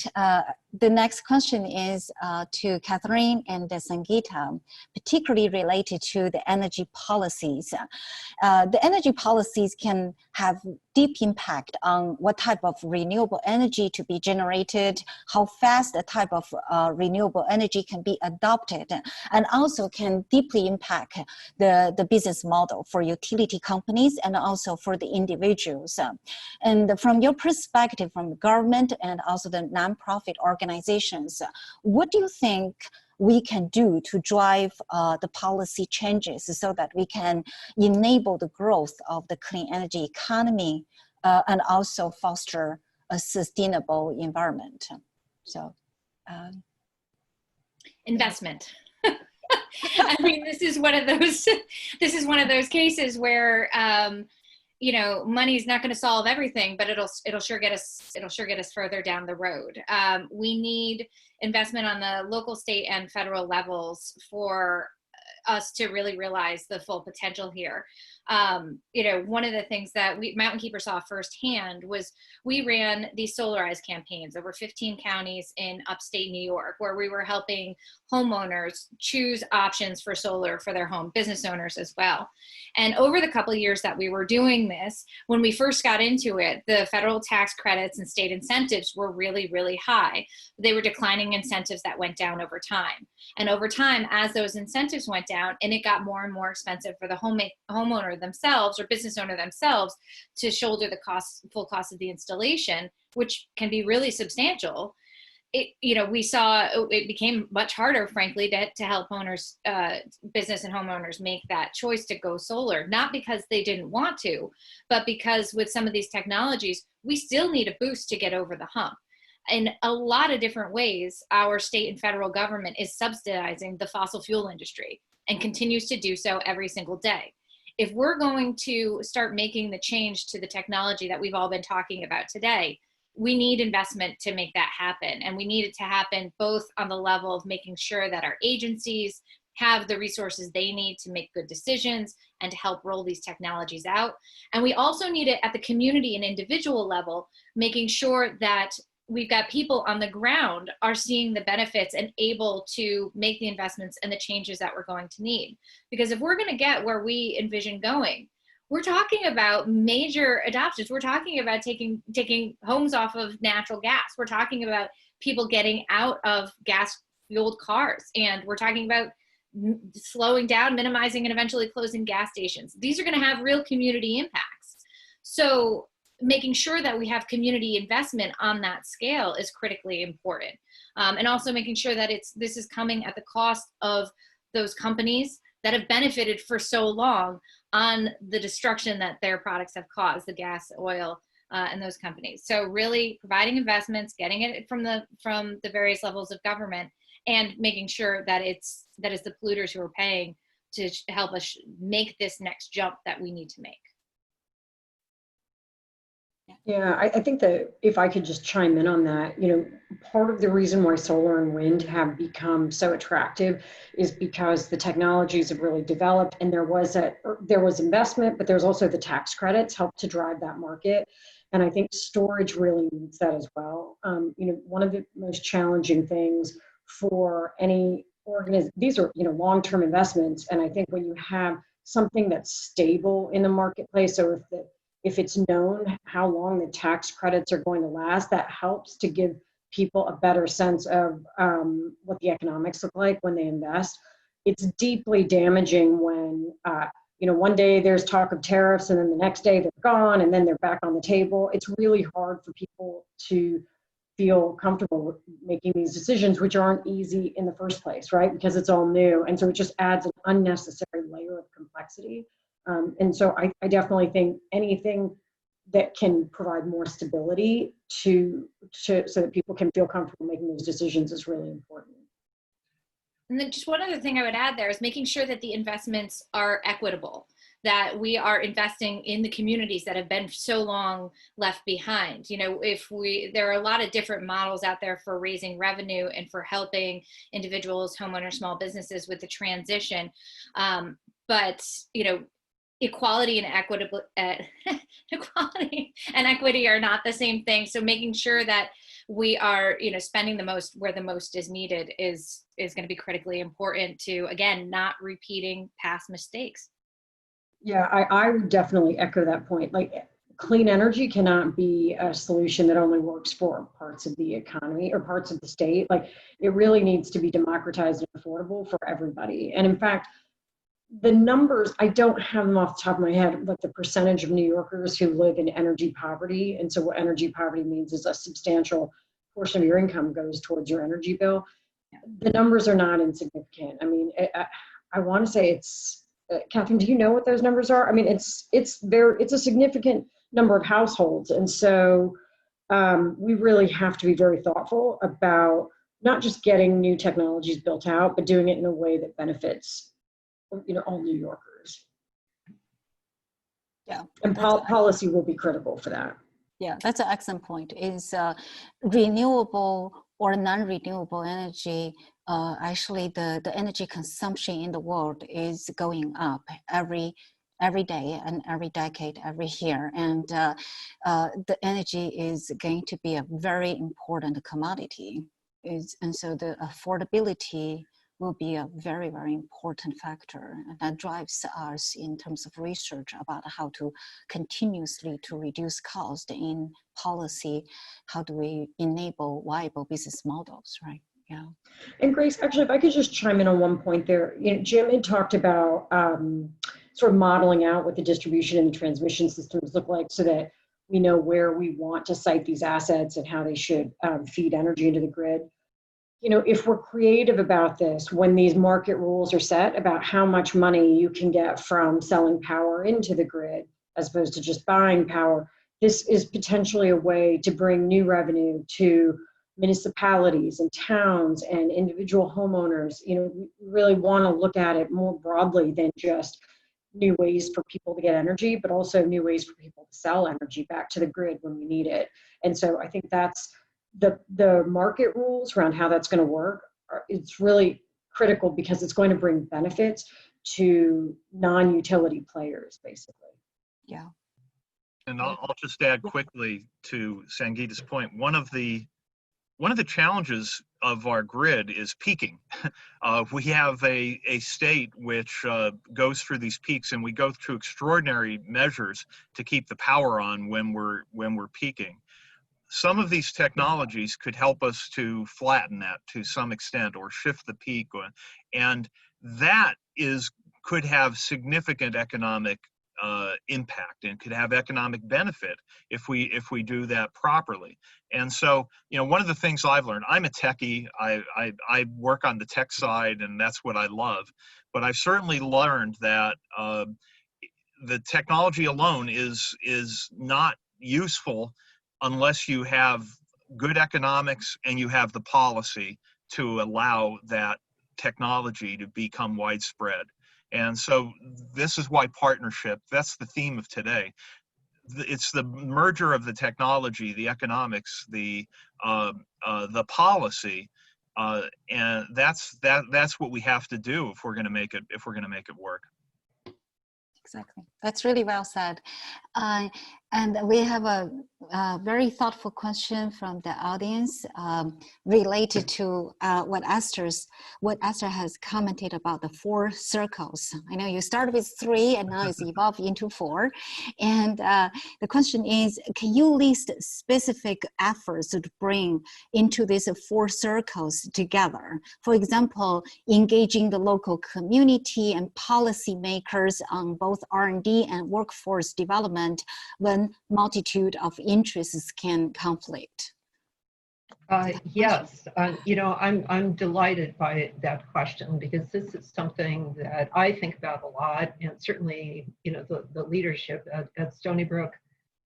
the next question is to Catherine and Sangeeta, particularly related to the energy policies. The energy policies can have deep impact on what type of renewable energy to be generated, how fast the type of renewable energy can be adopted, and also can deeply impact the business model for utility companies and also for the individuals. And from your perspective, from the government and also the nonprofit organizations, what do you think we can do to drive the policy changes so that we can enable the growth of the clean energy economy and also foster a sustainable environment? So, investment. I mean, this is one of those cases where you know, money is not going to solve everything, but it'll sure get us further down the road. We need investment on the local, state, and federal levels for us to really realize the full potential here. You know, one of the things that Mountain Keeper saw firsthand was we ran these solarized campaigns over 15 counties in upstate New York, where we were helping homeowners choose options for solar for their home, business owners as well. And over the couple of years that we were doing this, when we first got into it, the federal tax credits and state incentives were really, really high. They were declining incentives that went down over time. And over time, as those incentives went down and it got more and more expensive for the homeowner themselves or business owner themselves to shoulder the full cost of the installation, which can be really substantial, we saw it became much harder, frankly, to help owners, business and homeowners make that choice to go solar, not because they didn't want to, but because with some of these technologies, we still need a boost to get over the hump. In a lot of different ways, our state and federal government is subsidizing the fossil fuel industry and continues to do so every single day. If we're going to start making the change to the technology that we've all been talking about today, we need investment to make that happen. And we need it to happen both on the level of making sure that our agencies have the resources they need to make good decisions and to help roll these technologies out. And we also need it at the community and individual level, making sure that we've got people on the ground are seeing the benefits and able to make the investments and the changes that we're going to need. Because if we're going to get where we envision going, we're talking about major adoptions. We're talking about taking homes off of natural gas. We're talking about people getting out of gas-fueled cars. And we're talking about slowing down, minimizing, and eventually closing gas stations. These are going to have real community impacts. So making sure that we have community investment on that scale is critically important. And also making sure that this is coming at the cost of those companies that have benefited for so long on the destruction that their products have caused, the gas, oil, and those companies. So really providing investments, getting it from the various levels of government, and making sthat it's the polluters who are paying to help us make this next jump that we need to make. Yeah, I think that if I could just chime in on that, part of the reason why solar and wind have become so attractive is because the technologies have really developed, and there was investment, but there's also the tax credits helped to drive that market. And I think storage really needs that as well. One of the most challenging things for any organization, these are, long-term investments. And I think when you have something that's stable in the marketplace, so if it's known how long the tax credits are going to last, that helps to give people a better sense of what the economics look like when they invest. It's deeply damaging when, one day there's talk of tariffs and then the next day they're gone and then they're back on the table. It's really hard for people to feel comfortable with making these decisions, which aren't easy in the first place, right? Because it's all new. And so it just adds an unnecessary layer of complexity. And so I definitely think anything that can provide more stability so that people can feel comfortable making those decisions is really important. And then just one other thing I would add there is making sure that the investments are equitable, that we are investing in the communities that have been so long left behind. There are a lot of different models out there for raising revenue and for helping individuals, homeowners, small businesses with the transition. But equality and equality and equity are not the same thing. So making sure that we are, spending the most where the most is needed is going to be critically important to, again, not repeating past mistakes. Yeah, I would definitely echo that point. Like, clean energy cannot be a solution that only works for parts of the economy or parts of the state. Like, it really needs to be democratized and affordable for everybody. And in fact, the numbers, I don't have them off the top of my head, but the percentage of New Yorkers who live in energy poverty. And so what energy poverty means is a substantial portion of your income goes towards your energy bill. The numbers are not insignificant. I mean, I want to say it's, Catherine, do you know what those numbers are? I mean, it's a significant number of households. And so we really have to be very thoughtful about not just getting new technologies built out, but doing it in a way that benefits all New Yorkers. Yeah. And policy will be critical for that. Yeah, that's an excellent point. Is renewable or non-renewable energy, actually the energy consumption in the world is going up every day and every decade, every year. And the energy is going to be a very important commodity. And so the affordability will be a very, very important factor. And that drives us in terms of research about how to continuously to reduce cost in policy. How do we enable viable business models, right? Yeah. And Grace, actually, if I could just chime in on one point there, Jim had talked about sort of modeling out what the distribution and the transmission systems look like so that we know where we want to site these assets and how they should feed energy into the grid. If we're creative about this, when these market rules are set about how much money you can get from selling power into the grid, as opposed to just buying power, this is potentially a way to bring new revenue to municipalities and towns and individual homeowners. We really want to look at it more broadly than just new ways for people to get energy, but also new ways for people to sell energy back to the grid when we need it. And so I think that's the market rules around how that's going to work. It's really critical because it's going to bring benefits to non-utility players, basically. Yeah. And I'll just add quickly to Sangeeta's point. One of the challenges of our grid is peaking. We have a state which goes through these peaks, and we go through extraordinary measures to keep the power on when we're peaking. Some of these technologies could help us to flatten that to some extent or shift the peak, and that could have significant economic impact and could have economic benefit if we do that properly. And so, one of the things I've learned, I'm a techie, I work on the tech side, and that's what I love, but I've certainly learned that the technology alone is not useful unless you have good economics and you have the policy to allow that technology to become widespread. And so this is why partnership, that's the theme of today. It's the merger of the technology, the economics, the policy, and that's what we have to do if we're going to make it work. Exactly. That's really well said. And we have a very thoughtful question from the audience related to what Esther has commented about the 4 circles. I know you started with 3 and now it's evolved into 4. And the question is, can you list specific efforts to bring into these 4 circles together? For example, engaging the local community and policymakers on both R&D and workforce development when multitude of interests can conflict. Yes, I'm delighted by that question because this is something that I think about a lot, and certainly, the leadership at Stony Brook,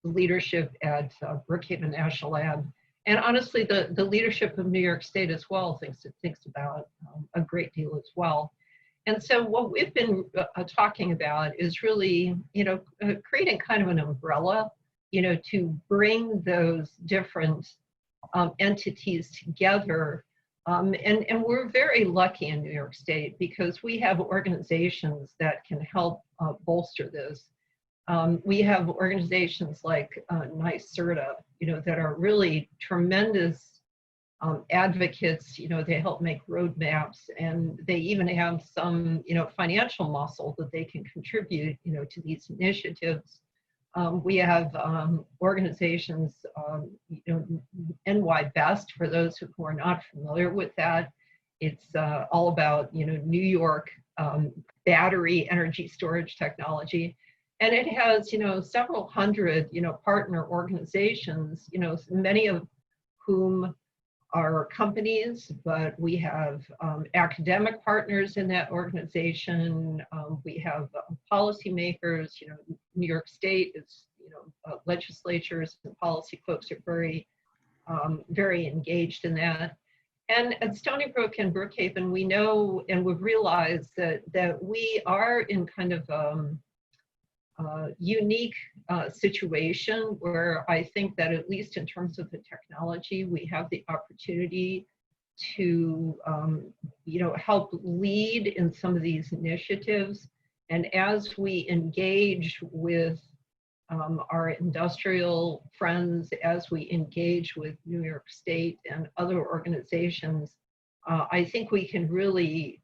the leadership at Brookhaven National Lab, and honestly, the leadership of New York State as well thinks about a great deal as well. And so what we've been talking about is really, creating kind of an umbrella, to bring those different entities together And we're very lucky in New York State because we have organizations that can help bolster this. We have organizations like NYSERDA, that are really tremendous advocates. They help make roadmaps, and they even have some, financial muscle that they can contribute, to these initiatives. We have organizations, NY Best, for those who are not familiar with that. It's all about, New York battery energy storage technology. And it has, several hundred, partner organizations, many of whom are companies, but we have academic partners in that organization. We have policymakers. New York State is, legislatures and policy folks are very, very engaged in that. And at Stony Brook and Brookhaven, we know and we've realized that we are in kind of unique situation where I think that, at least in terms of the technology, we have the opportunity to help lead in some of these initiatives. And as we engage with our industrial friends, as we engage with New York State and other organizations, I think we can really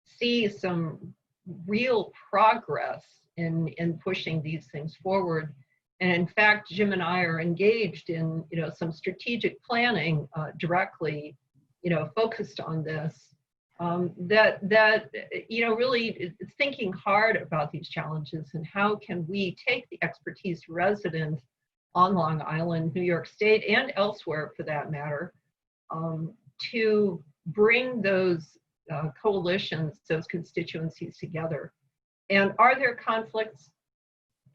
see some real progress in pushing these things forward. And in fact, Jim and I are engaged in some strategic planning directly focused on this, that really thinking hard about these challenges and how can we take the expertise resident on Long Island, New York State, and elsewhere for that matter, to bring those coalitions, those constituencies together. And are there conflicts?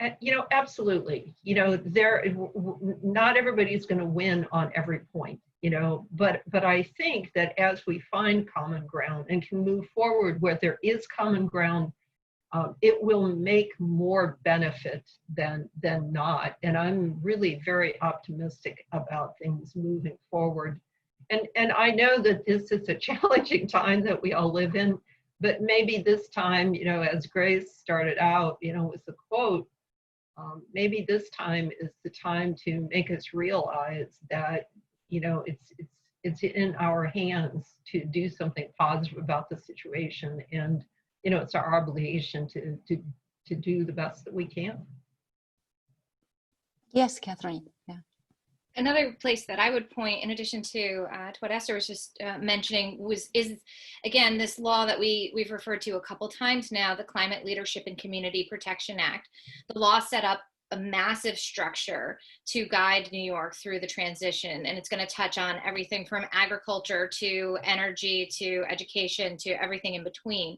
Absolutely. Not everybody's going to win on every point, but I think that as we find common ground and can move forward where there is common ground, it will make more benefit than not. And I'm really very optimistic about things moving forward. And I know that this is a challenging time that we all live in. But maybe this time, as Grace started out, with the quote, maybe this time is the time to make us realize that, it's in our hands to do something positive about the situation, and it's our obligation to do the best that we can. Yes, Catherine. Yeah. Another place that I would point, in addition to what Esther was just mentioning, is again this law that we've referred to a couple times now, the Climate Leadership and Community Protection Act. The law set up a massive structure to guide New York through the transition, and it's going to touch on everything from agriculture to energy to education to everything in between.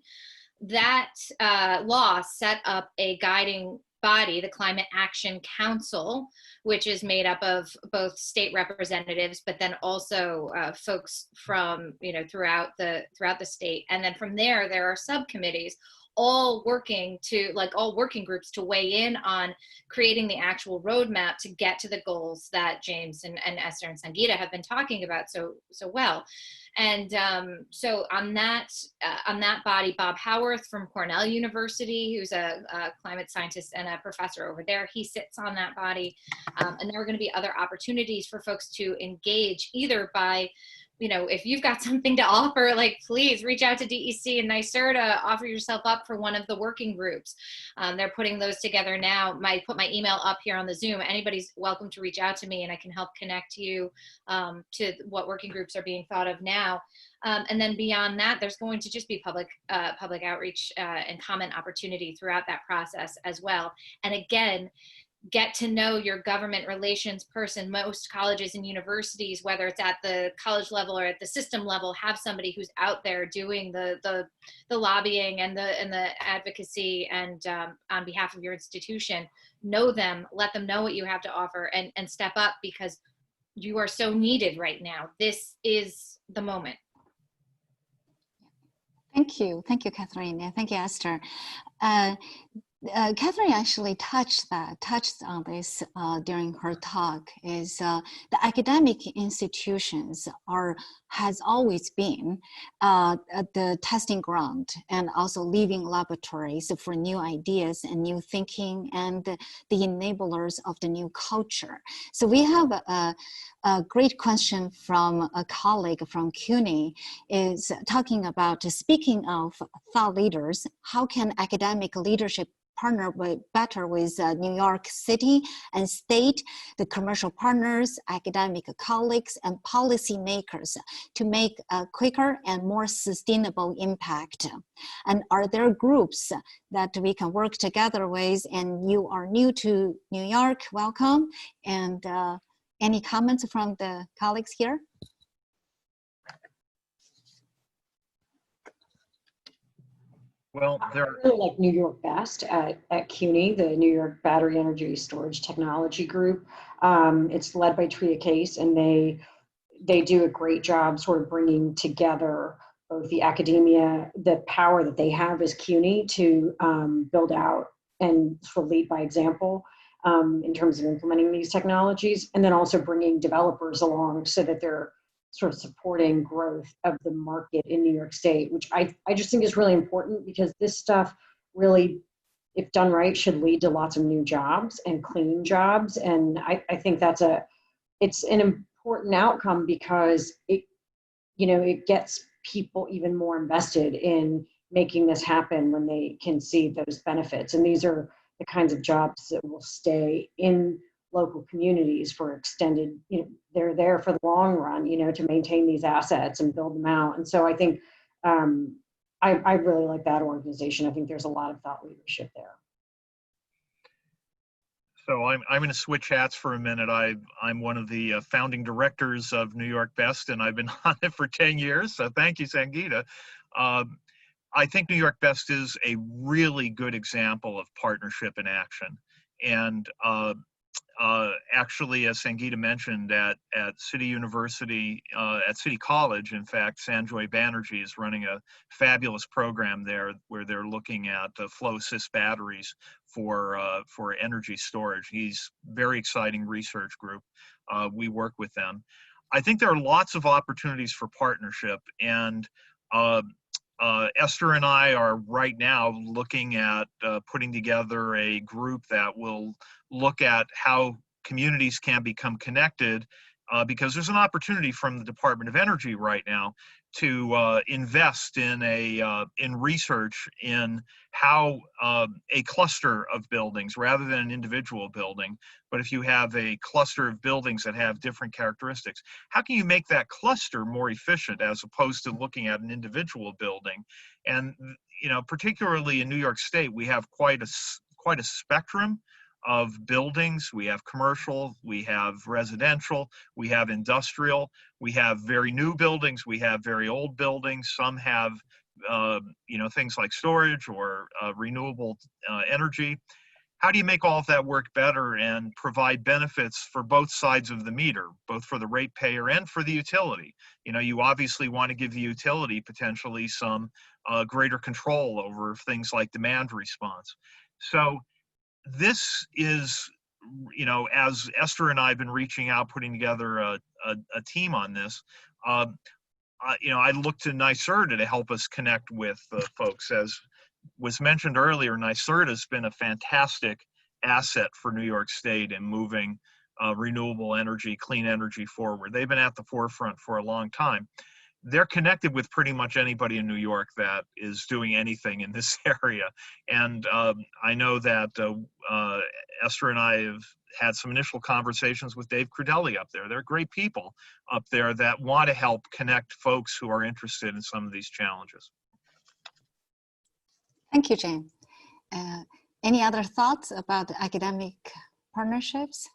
That law set up a guiding body, the Climate Action Council, which is made up of both state representatives, but then also folks from throughout the state. And then from there are subcommittees, all working groups to weigh in on creating the actual roadmap to get to the goals that James and Esther and Sangeeta have been talking about so well. And so on that body, Bob Howarth from Cornell University, who's a climate scientist and a professor over there, he sits on that body. And there are going to be other opportunities for folks to engage, either by, if you've got something to offer, please reach out to DEC and NYSERDA, offer yourself up for one of the working groups. They're putting those together now. I put my email up here on the Zoom. Anybody's welcome to reach out to me, and I can help connect you to what working groups are being thought of now. And then beyond that, there's going to just be public outreach and comment opportunity throughout that process as well. And again, get to know your government relations person. Most colleges and universities, whether it's at the college level or at the system level, have somebody who's out there doing the lobbying and the advocacy and on behalf of your institution. Know them, let them know what you have to offer, and step up, because you are so needed right now. This is the moment. Thank you, Catherine. Yeah, thank you, Esther. Catherine actually touched on this during her talk. Is the academic institutions has always been the testing ground and also living laboratories for new ideas and new thinking and the enablers of the new culture. So we have a great question from a colleague from CUNY is talking about, speaking of thought leaders, how can academic leadership partner better with New York City and state, the commercial partners, academic colleagues, and policymakers to make a quicker and more sustainable impact? And are there groups that we can work together with? And you are new to New York, welcome. And any comments from the colleagues here? Well, I really like New York Best at CUNY, the New York Battery Energy Storage Technology Group. It's led by Tria Case, and they do a great job sort of bringing together both the academia, the power that they have as CUNY to build out and sort of lead by example in terms of implementing these technologies, and then also bringing developers along so that they're sort of supporting growth of the market in New York State, which I just think is really important, because this stuff really, if done right, should lead to lots of new jobs and clean jobs. And I think it's an important outcome, because it gets people even more invested in making this happen when they can see those benefits. And these are the kinds of jobs that will stay in local communities for extended, they're there for the long run, to maintain these assets and build them out. And so I think I really like that organization. I think there's a lot of thought leadership there. So I'm going to switch hats for a minute. I'm one of the founding directors of New York Best, and I've been on it for 10 years. So thank you, Sangeeta. I think New York Best is a really good example of partnership in action. And actually, as Sangeeta mentioned, at City University, at City College, in fact, Sanjoy Banerjee is running a fabulous program there where they're looking at flow assist batteries for energy storage. He's very exciting research group. We work with them. I think there are lots of opportunities for partnership, and Esther and I are right now looking at putting together a group that will look at how communities can become connected, because there's an opportunity from the Department of Energy right now to invest in research in how a cluster of buildings, rather than an individual building, but if you have a cluster of buildings that have different characteristics, how can you make that cluster more efficient as opposed to looking at an individual building? And particularly in New York State, we have quite a spectrum of buildings. We have commercial, we have residential, we have industrial, we have very new buildings, we have very old buildings. Some have things like storage or renewable energy. How do you make all of that work better and provide benefits for both sides of the meter, both for the ratepayer and for the utility? You obviously want to give the utility potentially some greater control over things like demand response. So this is, as Esther and I have been reaching out, putting together a team on this, I look to NYSERDA to help us connect with folks. As was mentioned earlier, NYSERDA has been a fantastic asset for New York State in moving renewable energy, clean energy forward. They've been at the forefront for a long time. They're connected with pretty much anybody in New York that is doing anything in this area. And I know that Esther and I have had some initial conversations with Dave Crudelli up there. They're great people up there that want to help connect folks who are interested in some of these challenges. Thank you, Jane. Any other thoughts about academic partnerships?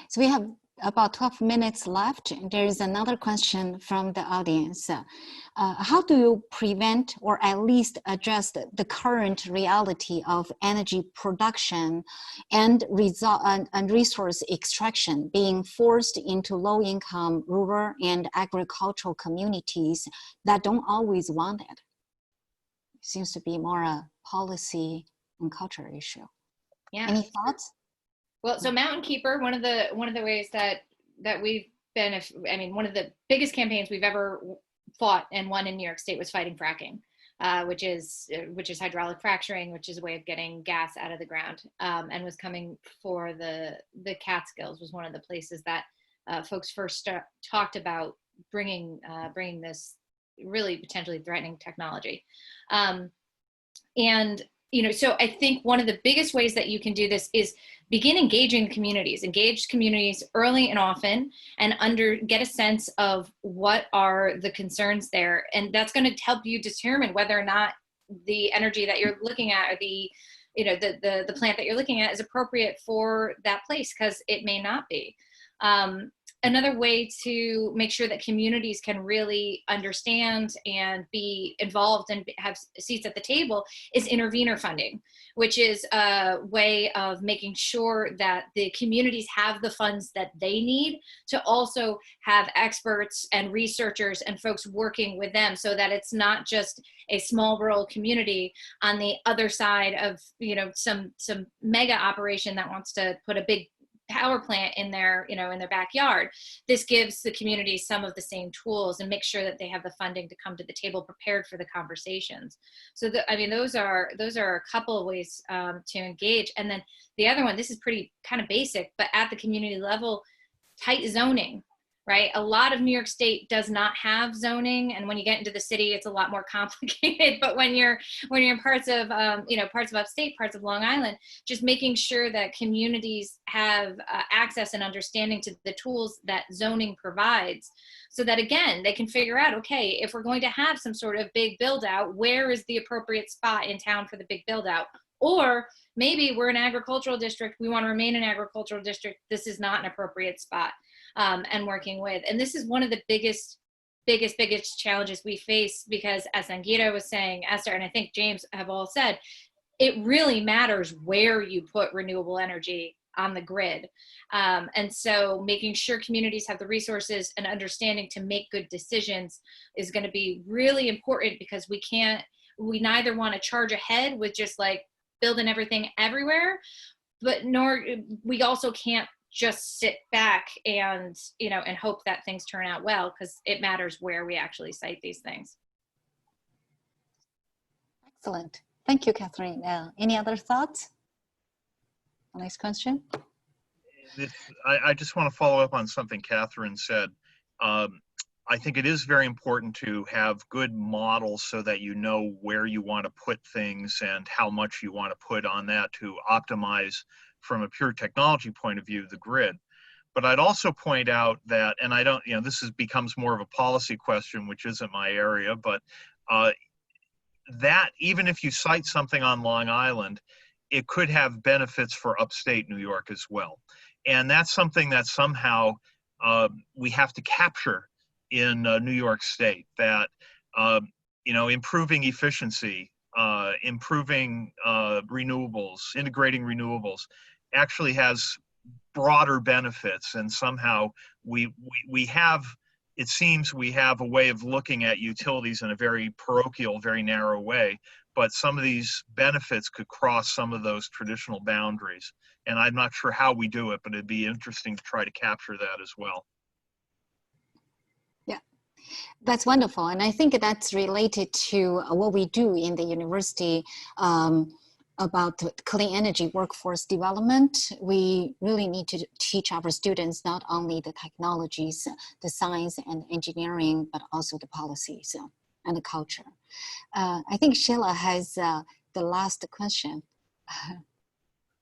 So we have about 12 minutes left. There is another question from the audience. How do you prevent or at least address the current reality of energy production and resource extraction being forced into low-income rural and agricultural communities that don't always want it? seems to be more a policy and culture issue. Yeah. Any thoughts? Well, so Mountain Keeper, one of the ways that we've been, one of the biggest campaigns we've ever fought and won in New York State was fighting fracking, which is hydraulic fracturing, which is a way of getting gas out of the ground, and was coming for the Catskills, was one of the places that folks first talked about bringing this really potentially threatening technology. And, so I think one of the biggest ways that you can do this is begin engaging communities, engage communities early and often, and get a sense of what are the concerns there. And that's going to help you determine whether or not the energy that you're looking at, or the plant that you're looking at, is appropriate for that place, because it may not be. Another way to make sure that communities can really understand and be involved and have seats at the table is intervener funding, which is a way of making sure that the communities have the funds that they need to also have experts and researchers and folks working with them, so that it's not just a small rural community on the other side of, some mega operation that wants to put a big power plant in their backyard. This gives the community some of the same tools and make sure that they have the funding to come to the table prepared for the conversations. So those are a couple of ways to engage. And then the other one, this is pretty kind of basic, but at the community level, tight zoning. Right? A lot of New York State does not have zoning, and when you get into the city, it's a lot more complicated. But when you're in parts of parts of upstate, parts of Long Island, just making sure that communities have access and understanding to the tools that zoning provides, so that again they can figure out, okay, if we're going to have some sort of big build out, where is the appropriate spot in town for the big build out? Or maybe we're an agricultural district, we want to remain an agricultural district, this is not an appropriate spot. And working with. And this is one of the biggest challenges we face, because as Sangeeta was saying, Esther, and I think James have all said, it really matters where you put renewable energy on the grid. And so making sure communities have the resources and understanding to make good decisions is going to be really important, because we neither want to charge ahead with just like building everything everywhere, but we also can't just sit back and and hope that things turn out well, because it matters where we actually site these things. Excellent. Thank you, Catherine. Any other thoughts on this question? I just want to follow up on something Catherine said. I think it is very important to have good models so that you know where you want to put things and how much you want to put on that to optimize, from a pure technology point of view, the grid. But I'd also point out that, and I don't, this becomes more of a policy question, which isn't my area, but that even if you cite something on Long Island, it could have benefits for upstate New York as well. And that's something that somehow we have to capture in New York State, that, improving efficiency, improving renewables, integrating renewables, actually has broader benefits. And somehow we have, it seems we have a way of looking at utilities in a very parochial, very narrow way, but some of these benefits could cross some of those traditional boundaries. And I'm not sure how we do it, but it'd be interesting to try to capture that as well. Yeah, that's wonderful. And I think that's related to what we do in the university about clean energy workforce development. We really need to teach our students not only the technologies, the science and engineering, but also the policies and the culture. I think Sheila has the last question.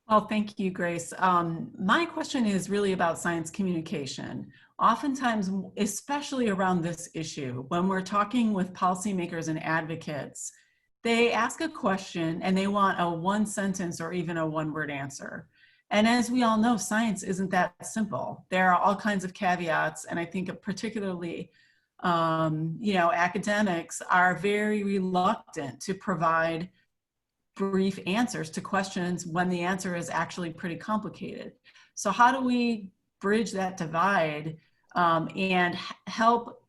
Well, thank you, Grace. My question is really about science communication. Oftentimes, especially around this issue, when we're talking with policymakers and advocates, they ask a question and they want a one sentence or even a one-word answer. And as we all know, science isn't that simple. There are all kinds of caveats, and I think particularly, academics are very reluctant to provide brief answers to questions when the answer is actually pretty complicated. So how do we bridge that divide and help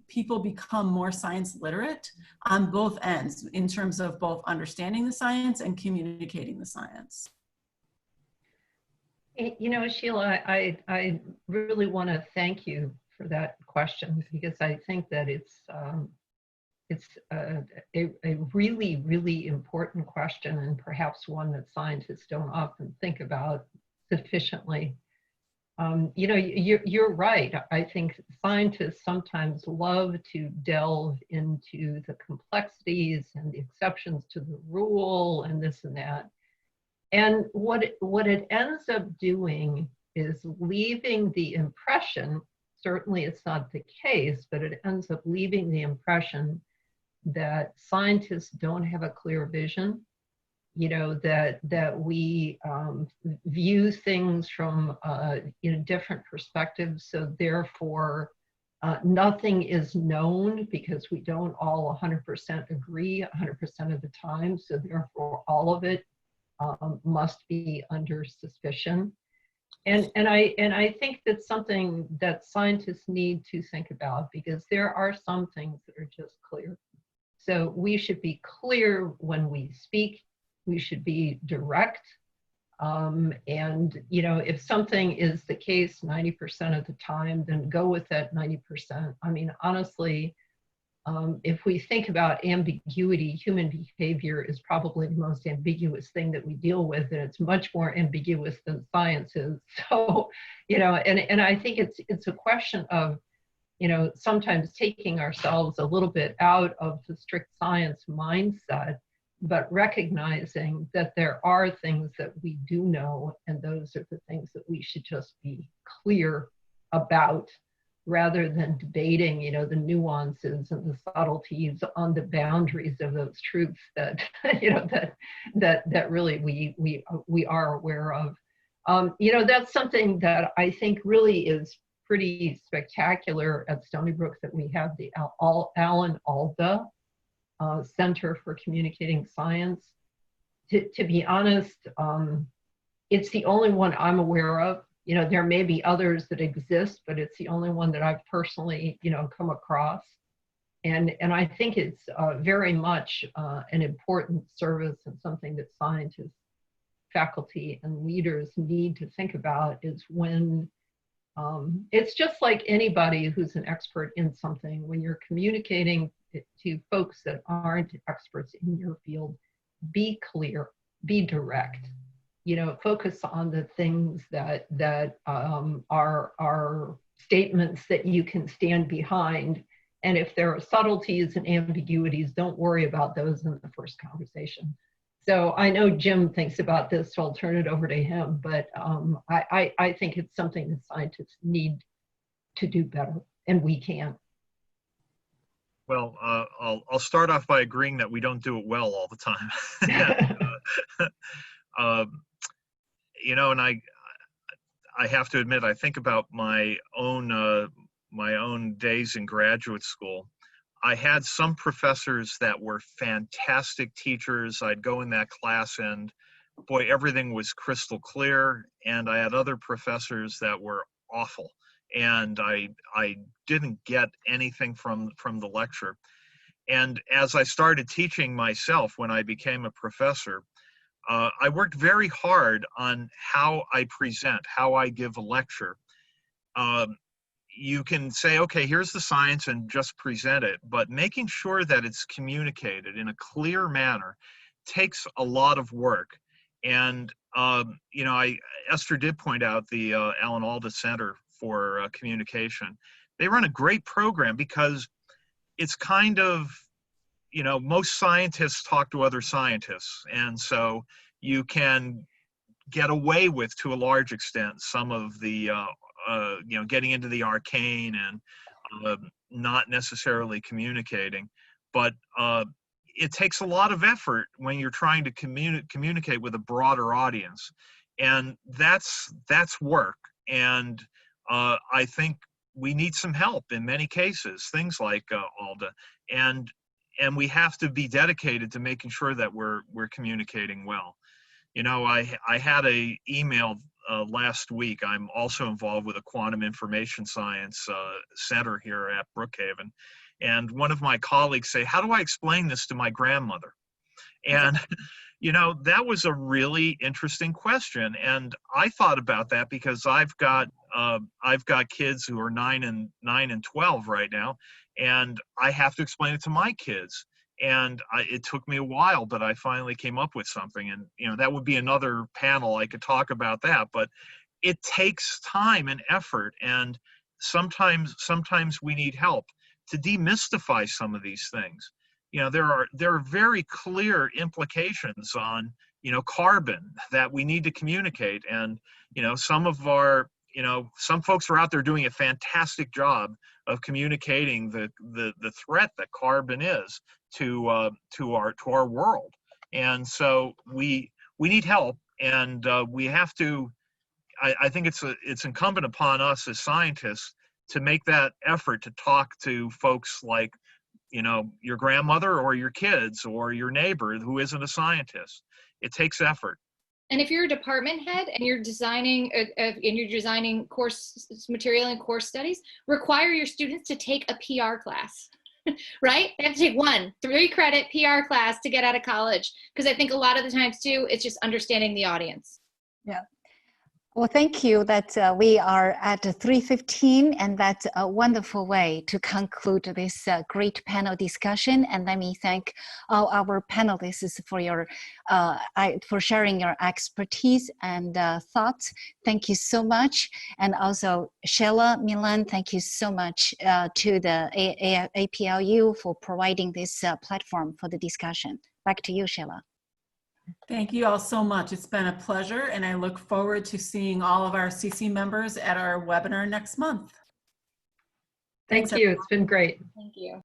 people become more science literate on both ends in terms of both understanding the science and communicating the science. You know, Sheila, I really want to thank you for that question, because I think that it's a really, really important question, and perhaps one that scientists don't often think about sufficiently. You know, you're right. I think scientists sometimes love to delve into the complexities and the exceptions to the rule and this and that. And what it ends up doing is leaving the impression, certainly it's not the case, but it ends up leaving the impression that scientists don't have a clear vision, you know, that we view things from different perspectives. So therefore, nothing is known because we don't all 100% agree 100% of the time. So therefore, all of it must be under suspicion. And I think that's something that scientists need to think about, because there are some things that are just clear. So we should be clear when we speak. We should be direct. And, you know, if something is the case 90% of the time, then go with that 90%. I mean, honestly, if we think about ambiguity, human behavior is probably the most ambiguous thing that we deal with, and it's much more ambiguous than science is. So, you know, and I think it's a question of, you know, sometimes taking ourselves a little bit out of the strict science mindset, but recognizing that there are things that we do know, and those are the things that we should just be clear about, rather than debating, you know, the nuances and the subtleties on the boundaries of those truths that, you know, that really we are aware of. You know, that's something that I think really is pretty spectacular at Stony Brook, that we have the Alan Alda Center for Communicating Science. To be honest, it's the only one I'm aware of. You know, there may be others that exist, but it's the only one that I've personally, you know, come across. And I think it's very much an important service, and something that scientists, faculty, and leaders need to think about, is when it's just like anybody who's an expert in something. When you're communicating to folks that aren't experts in your field, be clear, be direct. You know, focus on the things that are statements that you can stand behind. And if there are subtleties and ambiguities, don't worry about those in the first conversation. So I know Jim thinks about this, so I'll turn it over to him. But I think it's something that scientists need to do better, and we can. Well, I'll start off by agreeing that we don't do it well all the time. You know, and I have to admit, I think about my own days in graduate school. I had some professors that were fantastic teachers. I'd go in that class and boy, everything was crystal clear. And I had other professors that were awful, and I didn't get anything from the lecture. And as I started teaching myself, when I became a professor, I worked very hard on how I present, how I give a lecture. You can say, okay, here's the science, and just present it, but making sure that it's communicated in a clear manner takes a lot of work. And, you know, Esther did point out the Alan Alda Center for Communication. They run a great program, because it's kind of, you know, most scientists talk to other scientists, and so you can get away with, to a large extent, some of the, you know, getting into the arcane and not necessarily communicating. But it takes a lot of effort when you're trying to communicate with a broader audience, and that's work. And I think we need some help in many cases, things like Alda, and we have to be dedicated to making sure that we're communicating well. You know, I had a email last week. I'm also involved with a quantum information science center here at Brookhaven. And one of my colleagues say, how do I explain this to my grandmother? And, you know, that was a really interesting question. And I thought about that because I've got kids who are 9 and 12 right now, and I have to explain it to my kids. And it took me a while, but I finally came up with something. And, you know, that would be another panel. I could talk about that, but it takes time and effort. And sometimes we need help to demystify some of these things. You know, there are very clear implications on, you know, carbon that we need to communicate. And, you know, some folks are out there doing a fantastic job of communicating the threat that carbon is to our world. And so we need help, and we have to. I think it's incumbent upon us as scientists to make that effort to talk to folks like, you know, your grandmother or your kids or your neighbor who isn't a scientist. It takes effort. And if you're a department head and you're designing course material and course studies, require your students to take a PR class, right? They have to take 3-credit PR class to get out of college. Because I think a lot of the times too, it's just understanding the audience. Yeah. Well, thank you that we are at 3:15, and that's a wonderful way to conclude this great panel discussion. And let me thank all our panelists for sharing your expertise and thoughts. Thank you so much. And also, Sheila, Milan, thank you so much to the APLU for providing this platform for the discussion. Back to you, Sheila. Thank you all so much. It's been a pleasure, and I look forward to seeing all of our CECE members at our webinar next month. Thank you. It's been great. Thank you.